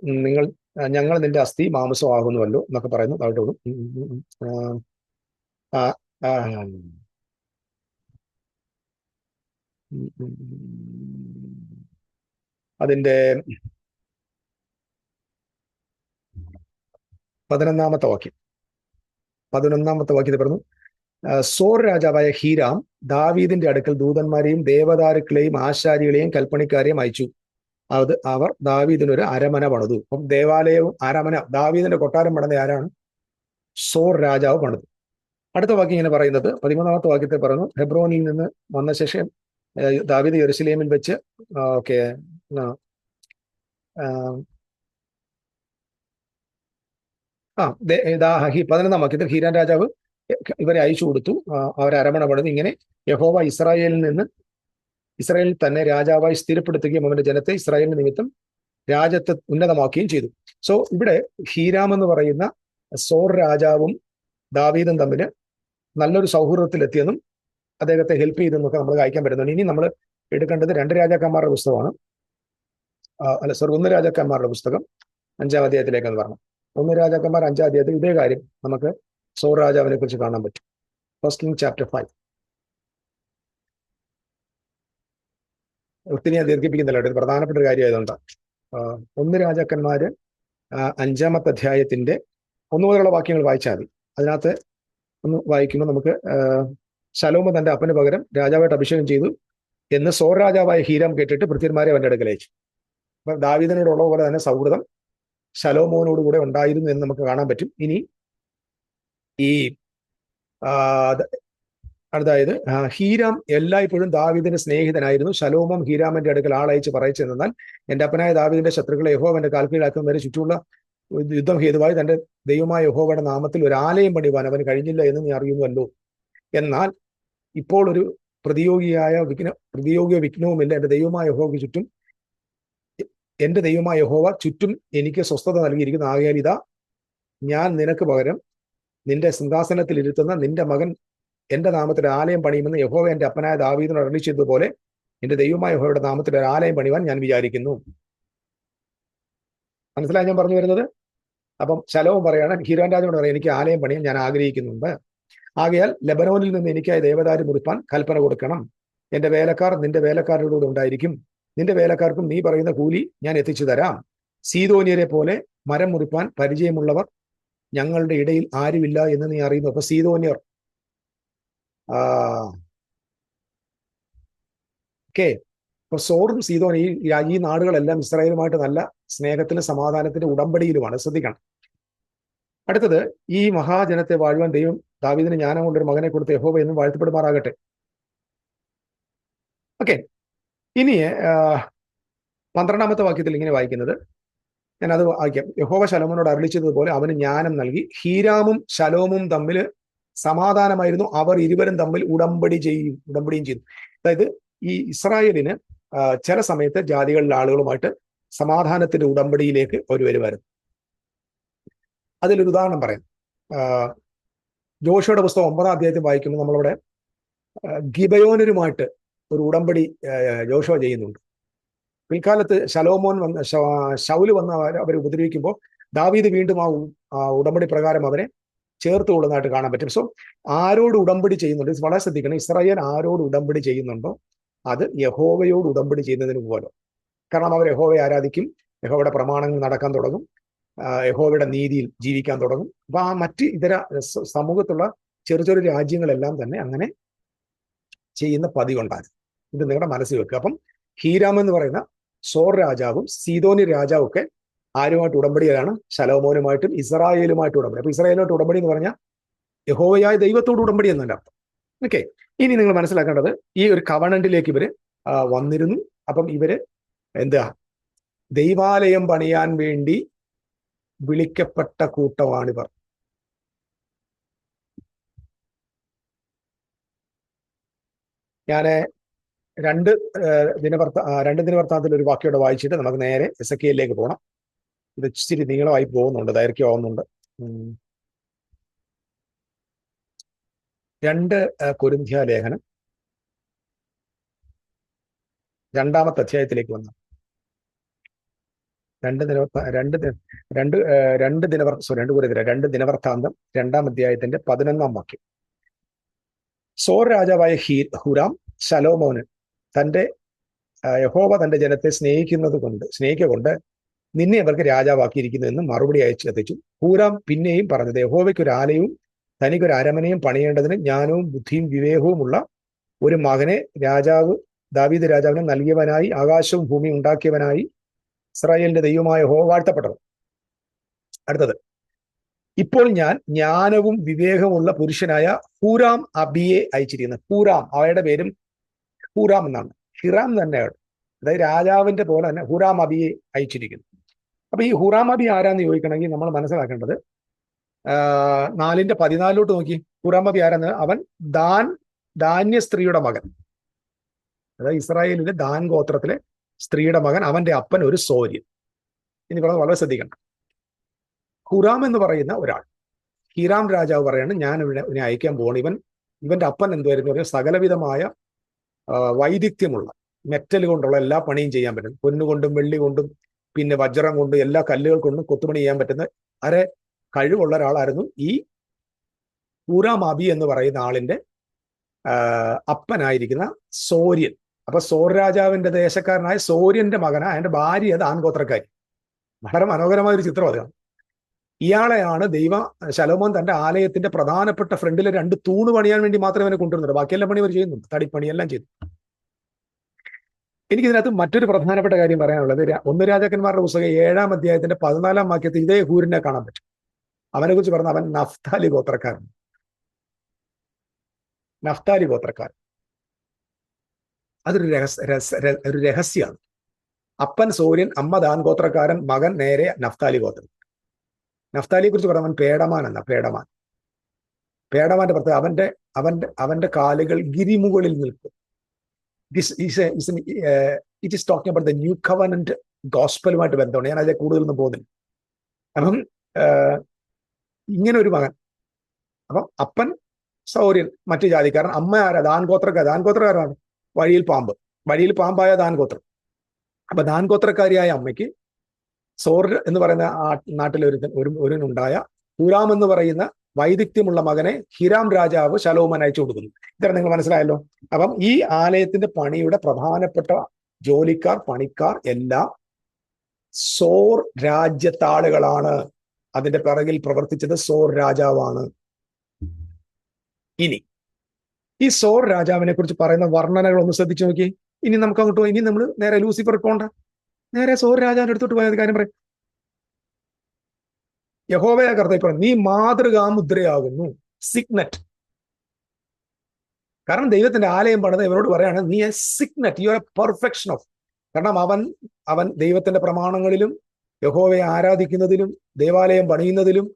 ഞങ്ങൾ നിന്റെ അസ്ഥി മാംസം ആകുന്നുവല്ലോ എന്നൊക്കെ പറയുന്നു. താഴോട്ട് വന്നു. അതിന്റെ 11-ാമത്തെ വാക്യത്തിൽ പറഞ്ഞു, സോർ രാജാവായ ഹീരാം ദാവീദിന്റെ അടുക്കൽ ദൂതന്മാരെയും ദേവദാരുക്കളെയും ആശാരികളെയും കൽപ്പണിക്കാരെയും അയച്ചു. അവർ ദാവീദിനൊരു അരമന പണിതു. അപ്പം ദേവാലയവും അരമന, ദാവീദിന്റെ കൊട്ടാരം പണിത ആരാണ്? സോർ രാജാവ് പണിതു. അടുത്ത വാക്യം ഇങ്ങനെ പറയുന്നത്, 13-ാമത്തെ വാക്യത്തിൽ പറഞ്ഞു, ഹെബ്രോനിൽ നിന്ന് വന്ന ശേഷം ദാവീദ് യെരുശലേമിൽ വെച്ച് 11-ാം വാക്യത്തിൽ ഹീരാൻ രാജാവ് ഇവരെ അയച്ചു കൊടുത്തു. അവരെ അരമണ പണിത്. ഇങ്ങനെ യഹോവ ഇസ്രായേലിൽ തന്നെ രാജാവായി സ്ഥിരപ്പെടുത്തുകയും അവന്റെ ജനത്തെ ഇസ്രായേലിന് നിമിത്തം രാജ്യത്തെ ഉന്നതമാക്കുകയും ചെയ്തു. സോ ഇവിടെ ഹീരാം എന്ന് പറയുന്ന സോർ രാജാവും ദാവീദും തമ്മിൽ നല്ലൊരു സൗഹൃദത്തിലെത്തിയെന്നും അദ്ദേഹത്തെ ഹെൽപ്പ് ചെയ്തെന്നൊക്കെ നമ്മൾ വായിക്കാൻ പറ്റുന്നുണ്ട്. ഇനി നമ്മൾ എടുക്കേണ്ടത് 2 രാജാക്കന്മാരുടെ പുസ്തകമാണ്. 1 രാജാക്കന്മാരുടെ പുസ്തകം 5-ാം അധ്യായത്തിലേക്കെന്ന് പറഞ്ഞു. 1 രാജാക്കന്മാർ 5-ാം അധ്യായത്തിൽ ഇതേ കാര്യം നമുക്ക് സോർ രാജാവിനെ കുറിച്ച് കാണാൻ പറ്റും. 1 Kings chapter 5. ഒത്തിരി ഞാൻ ദീർഘിപ്പിക്കുന്നില്ല, ഇത് പ്രധാനപ്പെട്ട ഒരു കാര്യമായതുകൊണ്ടാണ്. 1 രാജാക്കന്മാര് 5-ാമത്തെ അധ്യായത്തിന്റെ 1 മുതലുള്ള വാക്യങ്ങൾ വായിച്ചാൽ മതി. അതിനകത്ത് ഒന്ന് വായിക്കുമ്പോൾ നമുക്ക് ശലോമോൻ തന്റെ അപ്പന് പകരം രാജാവായിട്ട് അഭിഷേകം ചെയ്തു എന്ന് സോർ രാജാവായ ഹീരാം കേട്ടിട്ട് ഭൃത്യന്മാരെ അവന്റെ അടുക്കൽ അയച്ചു. അപ്പൊ ദാവീദിനോടുള്ള പോലെ തന്നെ സൗഹൃദം ശലോമോനോട് കൂടെ ഉണ്ടായിരുന്നു എന്ന് നമുക്ക് കാണാൻ പറ്റും. ഇനി ഈ അതായത് ഹീരാം എല്ലായ്പ്പോഴും ദാവീദിന്റെ സ്നേഹിതനായിരുന്നു. ശലോമോൻ ഹീരാമിന്റെ അടുക്കൽ ആളയച്ച് പറയിച്ചെന്നാൽ, എന്റെ അപ്പനായ ദാവീദിന്റെ ശത്രുക്കളെ യഹോവന്റെ കാൽക്കീഴാക്കുന്നവരെ ചുറ്റുമുള്ള യുദ്ധം ഹേതുവായി തന്റെ ദൈവമായ യഹോവയുടെ നാമത്തിൽ ഒരു ആലയം പണിവാൻ അവന് കഴിഞ്ഞില്ല എന്ന് നീ അറിയുന്നുവല്ലോ. എന്നാൽ ഇപ്പോൾ ഒരു പ്രതിയോഗിയോ വിഘ്നവുമില്ല. എന്റെ ദൈവമായ യഹോവയ്ക്ക് ചുറ്റും ചുറ്റും എനിക്ക് സ്വസ്ഥത നൽകിയിരിക്കുന്ന ആകയാൽ ഇതാ, ഞാൻ നിനക്ക് പകരം നിന്റെ സിംഹാസനത്തിൽ ഇരുത്തുന്ന നിന്റെ മകൻ എന്റെ നാമത്തിൽ ആലയം പണിയുമെന്ന് യഹോവ എന്റെ അപ്പനായ ദാവീദിനോട് അരുളി ചെയ്തതുപോലെ എന്റെ ദൈവമായ യഹോവയുടെ നാമത്തിൽ ഒരു ആലയം പണിവാൻ ഞാൻ വിചാരിക്കുന്നു. മനസ്സിലായി ഞാൻ പറഞ്ഞു വരുന്നത്? അപ്പം ശലോമോൻ പറയാണ്, ഹീരാൻ രാജാവിനോട് പറയാം, എനിക്ക് ആലയം പണിയാൻ ഞാൻ ആഗ്രഹിക്കുന്നുണ്ട്. ആകയാൽ ലെബനോനിൽ നിന്ന് എനിക്കായി ദേവദാരു മുറിപ്പാൻ കൽപ്പന കൊടുക്കണം. എന്റെ വേലക്കാർ നിന്റെ വേലക്കാരുടെ ഉണ്ടായിരിക്കും. നിന്റെ വേലക്കാർക്കും നീ പറയുന്ന കൂലി ഞാൻ എത്തിച്ചു തരാം. സീദോന്യരെ പോലെ മരം മുറിപ്പാൻ പരിചയമുള്ളവർ ഞങ്ങളുടെ ഇടയിൽ ആരുമില്ല എന്ന് നീ അറിയുന്നു. അപ്പൊ സീദോന്യർ ഓക്കെ, അപ്പൊ സോറും സീദോൻ ഈ നാടുകളെല്ലാം ഇസ്രായേലുമായിട്ട് നല്ല സ്നേഹത്തിലും സമാധാനത്തിന്റെ ഉടമ്പടിയിലുമാണ്. ശ്രദ്ധിക്കണം. അടുത്തത്, ഈ മഹാജനത്തെ വാഴുവാൻ ദൈവം ദാവീദിന് ജ്ഞാനം കൊണ്ടൊരു മകനെ കൊടുത്ത് യഹോവ എന്നും വാഴ്ത്തപ്പെടുമാറാകട്ടെ. ഓക്കെ, ഇനി 12ാമത്തെ വാക്യത്തിൽ ഇങ്ങനെ വായിക്കുന്നത്, ഞാൻ അത് വായിക്കാം. യഹോവ ശലോമോനോട് അരുളിച്ചതുപോലെ അവന് ജ്ഞാനം നൽകി. ഹീരാമും ശലോമും തമ്മിൽ സമാധാനമായിരുന്നു, അവർ ഇരുവരും തമ്മിൽ ഉടമ്പടിയും ചെയ്തു. അതായത് ഈ ഇസ്രായേലിന് ചില സമയത്ത് ജാതികളിലെ ആളുകളുമായിട്ട് സമാധാനത്തിന്റെ ഉടമ്പടിയിലേക്ക് അവർ വരുമായിരുന്നു. അതിലൊരു ഉദാഹരണം പറയാം. ജോഷുവയുടെ പുസ്തകം 9ാം അധ്യായത്തിൽ വായിക്കുമ്പോൾ നമ്മളവിടെ ഗിബയോനരുമായിട്ട് ഒരു ഉടമ്പടി ജോഷുവ ചെയ്യുന്നുണ്ട്. പിൽക്കാലത്ത് ശൗല് വന്ന് അവരെ ഉപദ്രവിക്കുമ്പോൾ ദാവീദ് വീണ്ടും ആ ഉടമ്പടി പ്രകാരം അവരെ ചേർത്ത് കൊള്ളുന്നതായിട്ട് കാണാൻ പറ്റും. സോ ആരോട് ഉടമ്പടി ചെയ്യുന്നുണ്ട്, വളരെ ശ്രദ്ധിക്കണം. ഇസ്രായേൽ ആരോട് ഉടമ്പടി ചെയ്യുന്നുണ്ടോ അത് യഹോവയോട് ഉടമ്പടി ചെയ്യുന്നതിന് പോലെ. കാരണം അവർ യഹോവയെ ആരാധിക്കും, യഹോവയുടെ പ്രമാണങ്ങൾ നടക്കാൻ തുടങ്ങും, യഹോവയുടെ നീതിയിൽ ജീവിക്കാൻ തുടങ്ങും. അപ്പൊ ആ മറ്റ് ഇതര സമൂഹത്തുള്ള ചെറു രാജ്യങ്ങളെല്ലാം തന്നെ അങ്ങനെ ചെയ്യുന്ന പതിവുണ്ടായിരുന്നു. ഇത് നിങ്ങളുടെ മനസ്സിൽ വെക്കുക. അപ്പം ഹീരാം എന്ന് പറയുന്ന സോർ രാജാവും സീദോനി രാജാവും ഒക്കെ ആരുമായിട്ട് ഉടമ്പടിയാണ്? ശലോമോനുമായിട്ടും ഇസ്രായേലുമായിട്ട് ഉടമ്പടി. അപ്പൊ ഇസ്രായേലുമായിട്ട് ഉടമ്പടി എന്ന് പറഞ്ഞാൽ യഹോവയായ ദൈവത്തോട് ഉടമ്പടി എന്നതിന്റെ അർത്ഥം. ഓക്കെ, ഇനി നിങ്ങൾ മനസ്സിലാക്കേണ്ടത്, ഈ ഒരു കവണന്റിലേക്ക് ഇവര് വന്നിരുന്നു. അപ്പം ഇവര് എന്താ, ദൈവാലയം പണിയാൻ വേണ്ടി വിളിക്കപ്പെട്ട കൂട്ടമാണിവർ. ഞാൻ രണ്ട് ദിനവൃത്താന്തത്തിൽ ഒരു വാക്യോടെ വായിച്ചിട്ട് നമുക്ക് നേരെ എസെക്കിയേലിലേക്ക് പോകണം. ഇത് ഇച്ചിരി നീളമായി പോകുന്നുണ്ട്, ദൈർഘ്യമാവുന്നുണ്ട്. 2 കൊരിന്ത്യ ലേഖനം 2ാമത്തെ അധ്യായത്തിലേക്ക് വന്നു. രണ്ട് ദിനവൃത്താന്തം 2ാം അധ്യായത്തിന്റെ 11ാം വാക്യം. സോർ രാജാവായ ഹുരാം ശലോമോന് യഹോവ തന്റെ ജനത്തെ സ്നേഹിക്കൊണ്ട് നിന്നെ അവർക്ക് രാജാവാക്കിയിരിക്കുന്നു എന്ന് മറുപടി അയച്ചെത്തിച്ചു. ഹൂരാം പിന്നെയും പറഞ്ഞത്, യഹോവയ്ക്ക് ഒരു ആലയവും തനിക്കൊരു അരമനയും പണിയേണ്ടതിന് ജ്ഞാനവും ബുദ്ധിയും വിവേകവുമുള്ള ഒരു മകനെ ദാവീദ് രാജാവിനെ നൽകിയവനായി ആകാശവും ഭൂമിയും ഉണ്ടാക്കിയവനായി ഇസ്രായേലിന്റെ ദൈവമായ യഹോവ വാഴ്ത്തപ്പെട്ടത്. അടുത്തത്, ഇപ്പോൾ ഞാൻ ജ്ഞാനവും വിവേകമുള്ള പുരുഷനായ ഹൂരാം അബിയെ അയച്ചിരിക്കുന്നത്. ഹൂരാം, അവയുടെ പേരും ഹൂരാം എന്നാണ്. ഹിറാം തന്നെയാണ്, അതായത് രാജാവിന്റെ പോലെ തന്നെ ഹൂരാം അബിയെ അയച്ചിരിക്കുന്നു. അപ്പൊ ഈ ഹൂറാം അബി ആരാന്ന് ചോദിക്കണമെങ്കിൽ നമ്മൾ മനസ്സിലാക്കേണ്ടത് 4:14 നോക്കി. ഹൂറാം അബി ആരാന്ന്? അവൻ ധാന്യ സ്ത്രീയുടെ മകൻ, അതായത് ഇസ്രായേലിലെ ദാൻ ഗോത്രത്തിലെ സ്ത്രീയുടെ മകൻ. അവന്റെ അപ്പൻ ഒരു സോര്യൻ. ഇനി വളരെ ശ്രദ്ധിക്കണം. ഹുറാം എന്ന് പറയുന്ന ഒരാൾ, ഹീരാം രാജാവ് പറയാണ്, ഞാൻ ഇവനെ അയക്കാൻ പോകണം. ഇവന്റെ അപ്പൻ എന്തുവായിരുന്നു പറയുക, സകലവിധമായ വൈദഗ്ധ്യമുള്ള മെറ്റൽ കൊണ്ടുള്ള എല്ലാ പണിയും ചെയ്യാൻ പറ്റും. പൊന്നുകൊണ്ടും വെള്ളി കൊണ്ടും പിന്നെ വജ്രം കൊണ്ടും എല്ലാ കല്ലുകൾ കൊണ്ടും കൊത്തുപണി ചെയ്യാൻ പറ്റുന്ന അരെ കഴിവുള്ള ഒരാളായിരുന്നു ഈ ഹൂറാം അബി എന്ന് പറയുന്ന ആളിന്റെ അപ്പനായിരിക്കുന്ന സോര്യൻ. അപ്പൊ സോർ രാജാവിന്റെ ദേശക്കാരനായ സോര്യന്റെ മകനായ അതിന്റെ ഭാര്യ ദാൻഗോത്രക്കാരി. വളരെ മനോഹരമായ ഒരു ചിത്രം അതാണ്. ഇയാളെയാണ് ശലോമോൻ തന്റെ ആലയത്തിന്റെ പ്രധാനപ്പെട്ട ഫ്രണ്ടിലെ 2 തൂണ് പണിയാൻ വേണ്ടി മാത്രമേ അവനെ കൊണ്ടുവരുന്നുള്ളൂ. ബാക്കിയെല്ലാം പണി അവർ ചെയ്യുന്നുണ്ട്, തടിപ്പണിയെല്ലാം ചെയ്തു. എനിക്കിതിനകത്ത് മറ്റൊരു പ്രധാനപ്പെട്ട കാര്യം പറയാനുള്ളത്, 1 രാജാക്കന്മാരുടെ പുസ്തകം 7ാം അധ്യായത്തിന്റെ 14ാം വാക്യത്തിൽ ഇതേ ഹൂരിനെ കാണാൻ പറ്റും. അവനെ കുറിച്ച് പറഞ്ഞ അവൻ നഫ്താലി ഗോത്രക്കാരൻ. അതൊരു രഹസ്യമാണ്. അപ്പൻ സൂര്യൻ, അമ്മ ദാൻ ഗോത്രക്കാരൻ, മകൻ നേരെ നഫ്താലി ഗോത്രം. നഫ്താലിയെ കുറിച്ച് പറഞ്ഞവൻ പേടമാൻ എന്ന പേടമാന്റെ പ്രത്യേകത അവന്റെ കാലുകൾ ഗിരിമുകളിൽ നിൽക്കും. It is talking about the new covenant ഗോസ്പലുമായിട്ട് ബന്ധമുണ്ട്. ഞാൻ അതിൽ കൂടുതലൊന്നും പോകുന്നില്ല. അപ്പം ഇങ്ങനെ ഒരു മകൻ. അപ്പം അപ്പൻ സൗര്യൻ, മറ്റു ജാതിക്കാരൻ. അമ്മ ആരാ? ദാൻഗോത്രക്കാരാണ്. വഴിയിൽ പാമ്പായ ദാൻഗോത്രം. അപ്പൊ ദാൻഗോത്രക്കാരിയായ അമ്മയ്ക്ക് സോർ എന്ന് പറയുന്ന നാട്ടിലെ ഒരുനുണ്ടായ ഹൂരാം എന്ന് പറയുന്ന വൈദഗ്ധ്യമുള്ള മകനെ ഹിരാം രാജാവ് ശലോമോൻ അയച്ചു കൊടുക്കുന്നു. ഇത്ര നിങ്ങൾ മനസ്സിലായല്ലോ. അപ്പം ഈ ആലയത്തിന്റെ പണിയുടെ പ്രധാനപ്പെട്ട ജോലിക്കാർ, പണിക്കാർ എല്ലാം സോർ രാജ്യത്താളുകളാണ്. അതിന്റെ പിറകിൽ പ്രവർത്തിച്ചത് സോർ രാജാവാണ്. ഇനി ഈ സോർ രാജാവിനെ കുറിച്ച് പറയുന്ന വർണ്ണനകൾ ഒന്ന് ശ്രദ്ധിച്ചു നോക്കി. ഇനി നമുക്ക് അങ്ങോട്ട് പോയി, ഇനി നമ്മൾ നേരെ ലൂസിഫർ പോണ്ട, നേരെ സോർ രാജാവിന്റെ അടുത്തോട്ട് പോയത് കാര്യം പറയും. യഹോവയെ കർത്താവ് പറഞ്ഞു, നീ മാതൃകാമുദ്രയാകുന്നു, സിഗ്നറ്റ്. കാരണം ദൈവത്തിന്റെ ആലയം പണിത് ഇവരോട് പറയാണ്, നീ A Signet, U are A perfection of. കാരണം അവൻ ദൈവത്തിന്റെ പ്രമാണങ്ങളിലും യഹോവയെ ആരാധിക്കുന്നതിലും ദേവാലയം പണിയുന്നതിലും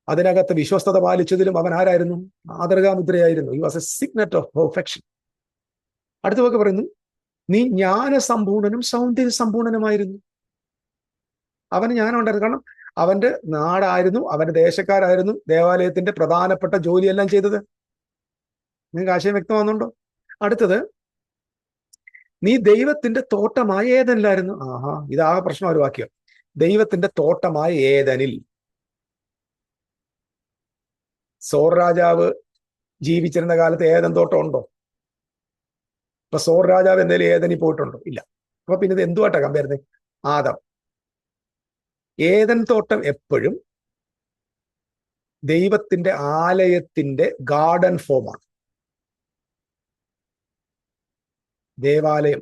അതിനകത്ത് വിശ്വസ്തത പാലിച്ചതിലും അവൻ ആരായിരുന്നു? മാതൃകാമുദ്രയായിരുന്നു. You was a signet of perfection. അടുത്ത വാക്ക് പറയുന്നു, നീ ജ്ഞാനസമ്പൂർണനും സൗന്ദര്യ സമ്പൂർണനുമായിരുന്നു. അവന് ജ്ഞാനം ഉണ്ടായിരുന്നു. കാരണം അവന്റെ നാടായിരുന്നു, അവന്റെ ദേശക്കാരായിരുന്നു ദേവാലയത്തിന്റെ പ്രധാനപ്പെട്ട ജോലിയെല്ലാം ചെയ്തത്. നിങ്ങൾക്ക് ആശയം വ്യക്തമാകുന്നുണ്ടോ? അടുത്തത്, നീ ദൈവത്തിന്റെ തോട്ടമായ ഏദനിലായിരുന്നു. ആഹാ, ഇതാകെ പ്രശ്നം ഒരു വാക്യം. ദൈവത്തിന്റെ തോട്ടമായ ഏദനിൽ. സോർ രാജാവ് ജീവിച്ചിരുന്ന കാലത്ത് ഏദൻ തോട്ടം ഉണ്ടോ? ഇപ്പൊ സോർ രാജാവ് എന്തെങ്കിലും ഏദനിൽ പോയിട്ടുണ്ടോ? ഇല്ല. അപ്പൊ പിന്നെ ഇത് എന്തുമായിട്ടാ കമ്പയർ ചെയ്യുന്നത്? ആദം. ഏദൻ തോട്ടം എപ്പോഴും ദൈവത്തിന്റെ ആലയത്തിന്റെ ഗാർഡൻ ഫോമാണ്. ദേവാലയം,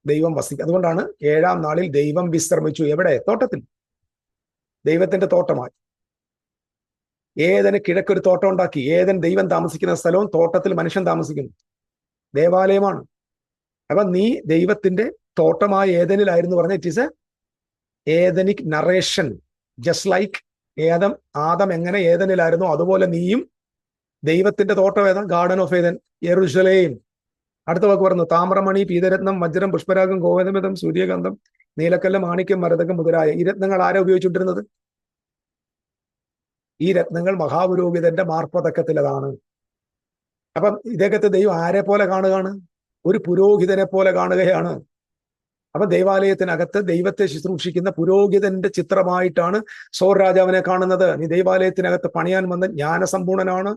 ദൈവം വസിക്കും. അതുകൊണ്ടാണ് 7-ാം നാളിൽ ദൈവം വിശ്രമിച്ചു. എവിടെ? തോട്ടത്തിൽ. ദൈവത്തിന്റെ തോട്ടമായി. ഏദന് കിഴക്കൊരു തോട്ടം ഉണ്ടാക്കി. ഏദൻ ദൈവം താമസിക്കുന്ന സ്ഥലവും തോട്ടത്തിൽ മനുഷ്യൻ താമസിക്കുന്നു. ദേവാലയമാണ്. അപ്പൊ നീ ദൈവത്തിന്റെ തോട്ടമായ ഏദനിലായിരുന്നു പറഞ്ഞ it is a Edenic narration. Just like Adam എങ്ങനെ ഏദനിലായിരുന്നു, അതുപോലെ നീയും ദൈവത്തിന്റെ തോട്ടം ഏതാ? Garden of Eden, Jerusalem. അടുത്ത വാക്ക് പറഞ്ഞു, താമ്രമണി, പീതരത്നം, വജ്രം, പുഷ്പരാഗം, ഗോവധമിതം, സൂര്യകാന്തം, നീലക്കല്ല്, മാണിക്യം, മരതകം മുതലായ ഈ രത്നങ്ങൾ ആരാ ഉപയോഗിച്ചുകൊണ്ടിരുന്നത്? ഈ രത്നങ്ങൾ മഹാപുരോഹിതന്റെ മാർപ്പതക്കത്തിലതാണ്. അപ്പം ഇദ്ദേഹത്തെ ദൈവം ആരെ പോലെ കാണുകയാണ്? ഒരു പുരോഹിതനെ പോലെ കാണുകയാണ്. അപ്പൊ ദൈവാലയത്തിനകത്ത് ദൈവത്തെ ശുശ്രൂഷിക്കുന്ന പുരോഹിതന്റെ ചിത്രമായിട്ടാണ് സോർ രാജാവിനെ കാണുന്നത്. നീ ദൈവാലയത്തിനകത്ത് പണിയാൻ വന്ന ജ്ഞാനസമ്പൂർണനാണ്,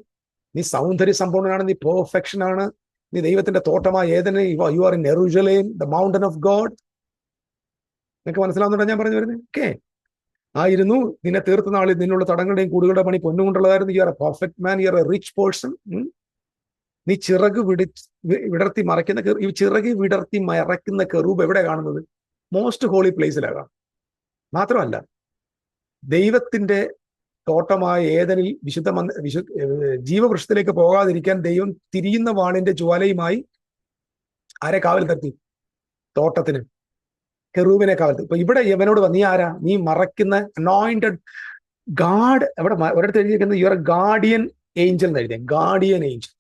നീ സൗന്ദര്യ സമ്പൂർണനാണ്, നീ പെർഫെക്ഷൻ ആണ്, നീ ദൈവത്തിന്റെ തോട്ടമായ ഏദനെ, you are in Jerusalem, the mountain of God. നിങ്ങൾക്ക് മനസ്സിലാവുന്നുണ്ടോ ഞാൻ പറഞ്ഞു വരുന്നത്? ഓക്കെ. ആയിരുന്നു നിന്നെ തീർത്ത നാളിൽ നിന്നുള്ള തടങ്ങളുടെയും കൂടുകളുടെ പണി പൊന്നുകൊണ്ടുള്ളതായിരുന്നു. You are a perfect man, you are a rich person. നീ ചിറക് വിടർത്തി മറയ്ക്കുന്ന ഈ ചിറക് വിടർത്തി മറയ്ക്കുന്ന കെറൂബ് എവിടെ കാണുന്നത്? മോസ്റ്റ് ഹോളി പ്ലേസിലാണ്. മാത്രമല്ല, ദൈവത്തിന്റെ തോട്ടമായ ഏദനിൽ ജീവവൃക്ഷത്തിലേക്ക് പോകാതിരിക്കാൻ ദൈവം തിരിയുന്ന വാളിന്റെ ജ്വാലയുമായി ആരെ കാവൽ നിർത്തി? തോട്ടത്തിന്, കെറൂബിനെ കാവൽ. ഇപ്പൊ ഇവിടെ യവനോട് നീ ആരാ? നീ മറയ്ക്കുന്ന അനോയിന്റഡ് ഗാഡ്. എവിടെ ഒരിടത്ത് എഴുതിയിരിക്കുന്നത് U are A guardian Angel എന്ന് എഴുതിയ. Guardian Angel,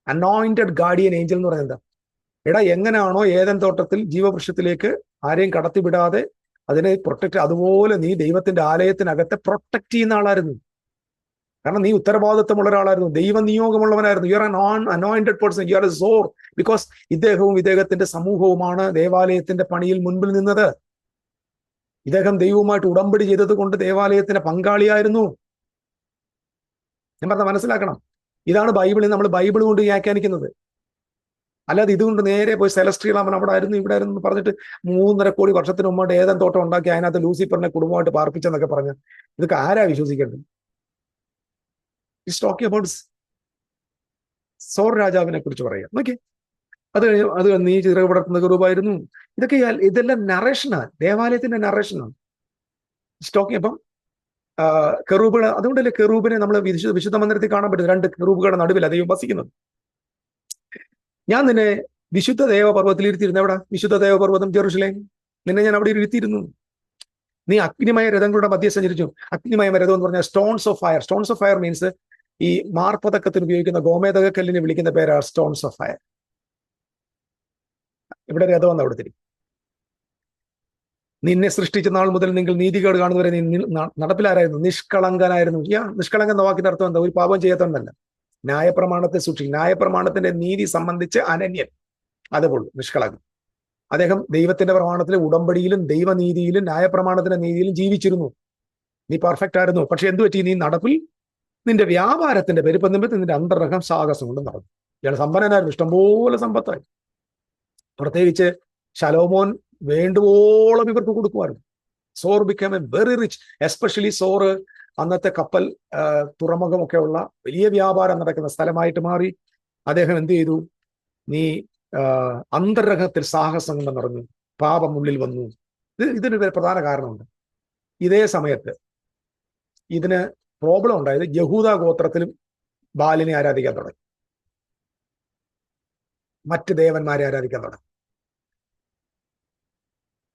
anointed guardian Angel എന്ന് പറയുന്നത് എന്താ? എടാ, എങ്ങനെയാണോ ഏദൻ തോട്ടത്തിൽ ജീവവൃക്ഷത്തിലേക്ക് ആരെയും കടത്തിവിടാതെ അതിനെ പ്രൊട്ടക്ട്, അതുപോലെ നീ ദൈവത്തിന്റെ ആലയത്തിനകത്തെ പ്രൊട്ടക്ട് ചെയ്യുന്ന ആളായിരുന്നു. കാരണം നീ ഉത്തരവാദിത്വമുള്ള ഒരാളായിരുന്നു, ദൈവ നിയോഗമുള്ളവനായിരുന്നു. You are anointed person, you are a സോർ. ബിക്കോസ് ഇദ്ദേഹവും ഇദ്ദേഹത്തിന്റെ സമൂഹവുമാണ് ദേവാലയത്തിന്റെ പണിയിൽ മുൻപിൽ നിന്നത്. ഇദ്ദേഹം ദൈവവുമായിട്ട് ഉടമ്പടി ചെയ്തത് കൊണ്ട് ദേവാലയത്തിന്റെ പങ്കാളിയായിരുന്നു. ഞാൻ പറഞ്ഞ മനസ്സിലാക്കണം. ഇതാണ് ബൈബിളിൽ നമ്മൾ ബൈബിൾ കൊണ്ട് വ്യാഖ്യാനിക്കുന്നത്. അല്ലാതെ ഇതുകൊണ്ട് നേരെ പോയി സെലസ്ട്രിയൽ അവൻ അവിടെ ആയിരുന്നു ഇവിടെ ആയിരുന്നു പറഞ്ഞിട്ട് 3.5 കോടി വർഷത്തിന് മുമ്പോട്ട് ഏദൻ തോട്ടം ഉണ്ടാക്കി അതിനകത്ത് ലൂസിഫറിനെ കുടുംബമായിട്ട് പാർപ്പിച്ചെന്നൊക്കെ പറഞ്ഞ് ഇതൊക്കെ ആരാ വിശ്വസിക്കേണ്ടത്? ഇറ്റ്സ് ടോക്കിംഗ് അബൌട്ട് സോർ രാജാവിനെ കുറിച്ച് പറയാം. നോക്കി, അത് നീ ചിറക് വിടർത്തുന്ന കെറൂബായിരുന്നു. ഇതെല്ലാം നറേഷനാണ്, ദേവാലയത്തിന്റെ നറേഷനാണ്. ഇറ്റ്സ് ടോക്കിംഗ് അപ്പം കെറൂബുകൾ. അതുകൊണ്ടല്ലേ കെറൂബിനെ നമ്മൾ വിശുദ്ധ മന്ദിരത്തിൽ കാണാൻ പറ്റും. 2 കെറൂബുകളുടെ നടുവിൽ ദൈവം വസിക്കുന്നത്. ഞാൻ നിന്നെ വിശുദ്ധ ദേവപർവ്വതത്തിൽ ഇരുത്തിയിരുന്നു. എവിടെ? വിശുദ്ധ ദേവപർവ്വതം ജെറുസലേം. നിന്നെ ഞാൻ അവിടെ ഇരുത്തിയിരുന്നു. നീ അഗ്നിമയ രഥങ്ങളുടെ മധ്യ സഞ്ചരിച്ചു. അഗ്നിമയ രഥം എന്ന് പറഞ്ഞാൽ stones of fire. Stones of fire means ഈ മാർപ്പതക്കത്തിന് ഉപയോഗിക്കുന്ന ഗോമേതക കല്ലിനെ വിളിക്കുന്ന പേരാണ് സ്റ്റോൺസ് ഓഫ് ഫയർ. ഇവിടെ രഥം എന്ന് അവിടെ തിരിക്കും. നിന്നെ സൃഷ്ടിച്ച നാൾ മുതൽ നിങ്ങൾ നീതികേട് കാണുന്നവരെ നീ നടപ്പിലാരായിരുന്നു? നിഷ്കളങ്കനായിരുന്നു. നിഷ്കളങ്കൻ എന്ന വാക്കിന്റെ അർത്ഥം എന്താ? ഒരു പാപം ചെയ്യാത്തവനല്ല. ന്യായപ്രമാണത്തെ സൂക്ഷിക്കും. ന്യായപ്രമാണത്തിന്റെ നീതി സംബന്ധിച്ച് അനന്യൻ, അതുപോലും നിഷ്കളങ്കൻ. അദ്ദേഹം ദൈവത്തിന്റെ പ്രമാണത്തിലെ ഉടമ്പടിയിലും ദൈവനീതിയിലും ന്യായപ്രമാണത്തിന്റെ നീതിയിലും ജീവിച്ചിരുന്നു. നീ പെർഫെക്റ്റ് ആയിരുന്നു. പക്ഷെ എന്തു പറ്റി? നീ നടപ്പിൽ നിന്റെ വ്യാപാരത്തിന്റെ പെരുപ്പം നിമിത്തം നിന്റെ അന്തർരഹം സാഹസം കൊണ്ട് നടന്നു. ഇയാൾ സമ്പന്നനായിരുന്നു, ഇഷ്ടംപോലെ സമ്പത്തായി. പ്രത്യേകിച്ച് ശലോമോൻ വേണ്ടുവോളം ഇവർക്ക് കൊടുക്കുമായിരുന്നു. സോർ become a very rich. Especially സോറ് അന്നത്തെ കപ്പൽ തുറമുഖമൊക്കെ ഉള്ള വലിയ വ്യാപാരം നടക്കുന്ന സ്ഥലമായിട്ട് മാറി. അദ്ദേഹം എന്ത് ചെയ്തു? നീ അന്തരംഗത്തിൽ സാഹസം കൊണ്ട് നിറഞ്ഞു, പാപം ഉള്ളിൽ വന്നു. ഇതിന് പ്രധാന കാരണമുണ്ട്. ഇതേ സമയത്ത് ഇതിന് പ്രോബ്ലം ഉണ്ടായത് യഹൂദ ഗോത്രത്തിലും ബാലിനെ ആരാധിക്കാൻ തുടങ്ങി, മറ്റ് ദേവന്മാരെ ആരാധിക്കാൻ തുടങ്ങി.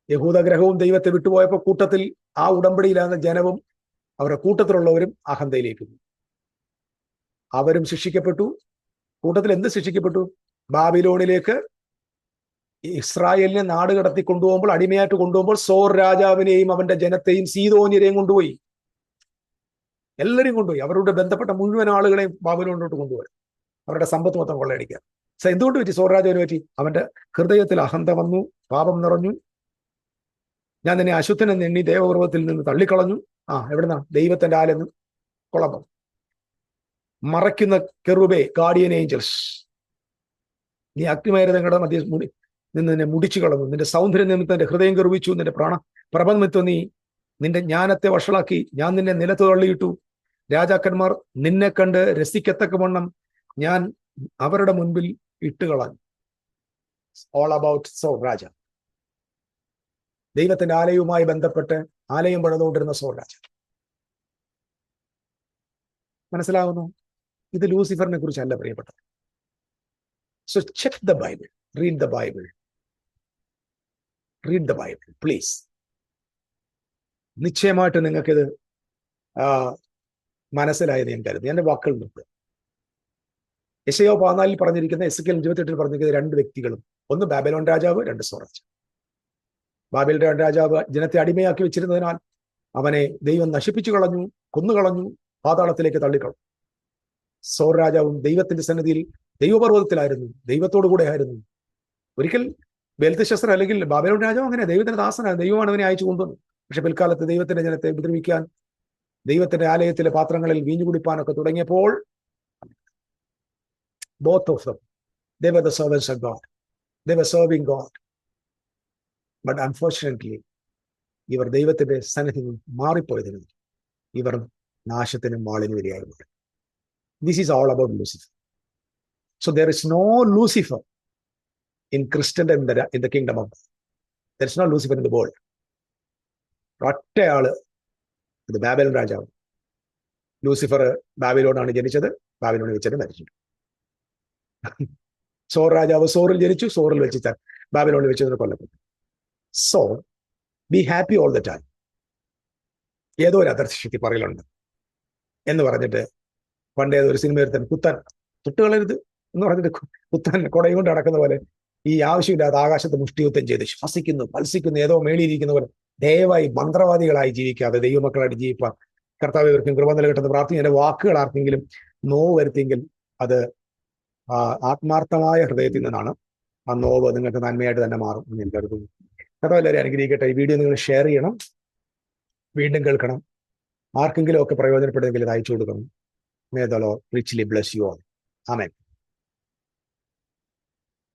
യഹൂദഗ്രഹവും ദൈവത്തെ വിട്ടുപോയപ്പോൾ കൂട്ടത്തിൽ ആ ഉടമ്പടിയിലാകുന്ന ജനവും അവരുടെ കൂട്ടത്തിലുള്ളവരും അഹന്തയിലേക്ക് പോയി. അവരും ശിക്ഷിക്കപ്പെട്ടു. കൂട്ടത്തിൽ എന്ത് ശിക്ഷിക്കപ്പെട്ടു? ബാബിലോണിലേക്ക് ഇസ്രായേലിനെ നാട് കടത്തി കൊണ്ടുപോകുമ്പോൾ, അടിമയായിട്ട് കൊണ്ടുപോകുമ്പോൾ സോർ രാജാവിനെയും അവന്റെ ജനത്തെയും സീദോന്യരെയും കൊണ്ടുപോയി. എല്ലാവരെയും കൊണ്ടുപോയി. അവരുടെ ബന്ധപ്പെട്ട മുഴുവൻ ആളുകളെയും ബാബിലോണിലോട്ട് കൊണ്ടുപോയി, അവരുടെ സമ്പത്ത് മൊത്തം കൊള്ളയടിക്കാൻ. എന്തുകൊണ്ട് പറ്റി? സോർ രാജാവിന് പറ്റി, അവന്റെ ഹൃദയത്തിൽ അഹന്ത വന്നു, പാപം നിറഞ്ഞു. ഞാൻ നിന്നെ അശുദ്ധനെന്ന് എണ്ണി ദേവപർവ്വത്തിൽ നിന്ന് തള്ളിക്കളഞ്ഞു. എവിടുന്ന? ദൈവത്തിന്റെ ആലെന്ന്. കുളമ്പം മറയ്ക്കുന്ന കെറുബേ, ഗാർഡിയൻ ഏഞ്ചൽസ്, നീ അഗ്നിമയങ്ങളുടെ മധ്യ നിന്ന് നിന്നെ മുടിച്ചു കളഞ്ഞു. നിന്റെ സൗന്ദര്യം നിമിത്തം നിന്റെ ഹൃദയം കെറുവിച്ചു. നിന്റെ പ്രബന്ധം നീ നിന്റെ ജ്ഞാനത്തെ വഷളാക്കി. ഞാൻ നിന്നെ നിലത്ത് തള്ളിയിട്ടു. രാജാക്കന്മാർ നിന്നെ കണ്ട് രസിക്കത്തക്കവണ്ണം ഞാൻ അവരുടെ മുൻപിൽ ഇട്ടുകളഞ്ഞു. ഓൾ അബൌട്ട് സോർ രാജ. ദൈവത്തിന്റെ ആലയവുമായി ബന്ധപ്പെട്ട് ആലയം പണിതുകൊണ്ടിരുന്ന സോർ രാജ. മനസ്സിലാവുന്നു? ഇത് ലൂസിഫറിനെ കുറിച്ചല്ല പ്രിയപ്പെട്ടത്. So check the Bible, read the Bible, read the Bible please. നിശ്ചയമായിട്ട് നിങ്ങൾക്കിത് മനസ്സിലായത് ഞാൻ കരുതി. എന്റെ വാക്കുകൾ നോക്കുക. യെശയ്യാവ് 14 പറഞ്ഞിരിക്കുന്ന, എസെക്കിയേൽ 28 പറഞ്ഞിരിക്കുന്ന രണ്ട് വ്യക്തികളും, ഒന്ന് ബാബിലോൺ രാജാവ്, രണ്ട് സോർ രാജാവ്. ബാബിലോൺ രാജാവ് ജനത്തെ അടിമയാക്കി വെച്ചിരുന്നതിനാൽ അവനെ ദൈവം നശിപ്പിച്ചു കളഞ്ഞു, കൊന്നുകളഞ്ഞു, പാതാളത്തിലേക്ക് തള്ളിക്കളഞ്ഞു. സോർ രാജാവും ദൈവത്തിന്റെ സന്നിധിയിൽ ദൈവപർവ്വതത്തിലായിരുന്നു, ദൈവത്തോടു കൂടെ ആയിരുന്നു. ഒരിക്കൽ ബെൽത്ശസ്സർ അല്ലെങ്കിൽ ബാബിലോൺ രാജാവ് അങ്ങനെ ദൈവത്തിന്റെ ദാസനാണ്, ദൈവമാണ് അവനെ അയച്ചു കൊണ്ടുവന്നു. പക്ഷെ പിൽക്കാലത്ത് ദൈവത്തിന്റെ ജനത്തെ ഉപദ്രവിക്കാൻ, ദൈവത്തിന്റെ ആലയത്തിലെ പാത്രങ്ങളിൽ വീഞ്ഞു കുടിപ്പാനൊക്കെ തുടങ്ങിയപ്പോൾ both of them, they were the servants of God, they were serving God, but unfortunately ഇവർ ദൈവത്തിന്റെ സന്നിധിയിൽ മാറിപ്പോയതിന് ഇവർ നാശത്തിനും വാളിനും ഇരയായി. This is all about Lucifer. So there is no Lucifer in Christendom, in the kingdom of God. There is no Lucifer in the world. ഒറ്റയാള്, ഇത് Babylon രാജാവ്. Lucifer ബാബിലോണാണ് ജനിച്ചത്, ബാബിലോണിൽ വെച്ചിട്ട് മരിച്ചു. സോർ രാജാവ് സോറിൽ ജനിച്ചു, സോറിൽ വെച്ച് ബാബിലോണിൽ വെച്ച് കൊല്ലപ്പെട്ടു. So be happy all the time. ഏതോ ഒരു അദർശക്തി പറയലുണ്ട് എന്ന് പറഞ്ഞിട്ട് പണ്ട് ഏതൊരു സിനിമ എടുത്താൽ കുത്താൻ തൊട്ടുകളരുത് എന്ന് പറഞ്ഞിട്ട് കുത്താൻ കൊടയും കൊണ്ട് നടക്കുന്ന പോലെ ഈ ആവശ്യമില്ലാതെ ആകാശത്ത് മുഷ്ടിയുദ്ധം ചെയ്ത് ശ്വസിക്കുന്നു, പത്സിക്കുന്നു, ഏതോ മേളിയിരിക്കുന്ന പോലെ ദയവായി മന്ത്രവാദികളായി ജീവിക്കാതെ ദൈവമക്കളായിട്ട് ജീവിപ്പാൻ കർത്താവ് ഇവർക്കും കൃപ നൽകട്ടെന്ന് പ്രാർത്ഥിക്കും. എൻ്റെ വാക്കുകൾ ആർക്കെങ്കിലും നോവ് വരുത്തിയെങ്കിൽ അത് ആത്മാർത്ഥമായ ഹൃദയത്തിൽ നിന്നാണ്. ആ നോവ് നിങ്ങൾക്ക് നന്മയായിട്ട് തന്നെ മാറും എന്ന് ഞാൻ കരുതുന്നു. കർത്താവ് എല്ലാവരും അനുഗ്രഹിക്കട്ടെ. ഈ വീഡിയോ നിങ്ങൾ ഷെയർ ചെയ്യണം, വീണ്ടും കേൾക്കണം. ആർക്കെങ്കിലും ഒക്കെ പ്രയോജനപ്പെടുമെങ്കിൽ ഇത് അയച്ചു കൊടുക്കണം. May the Lord richly bless you all. Amen.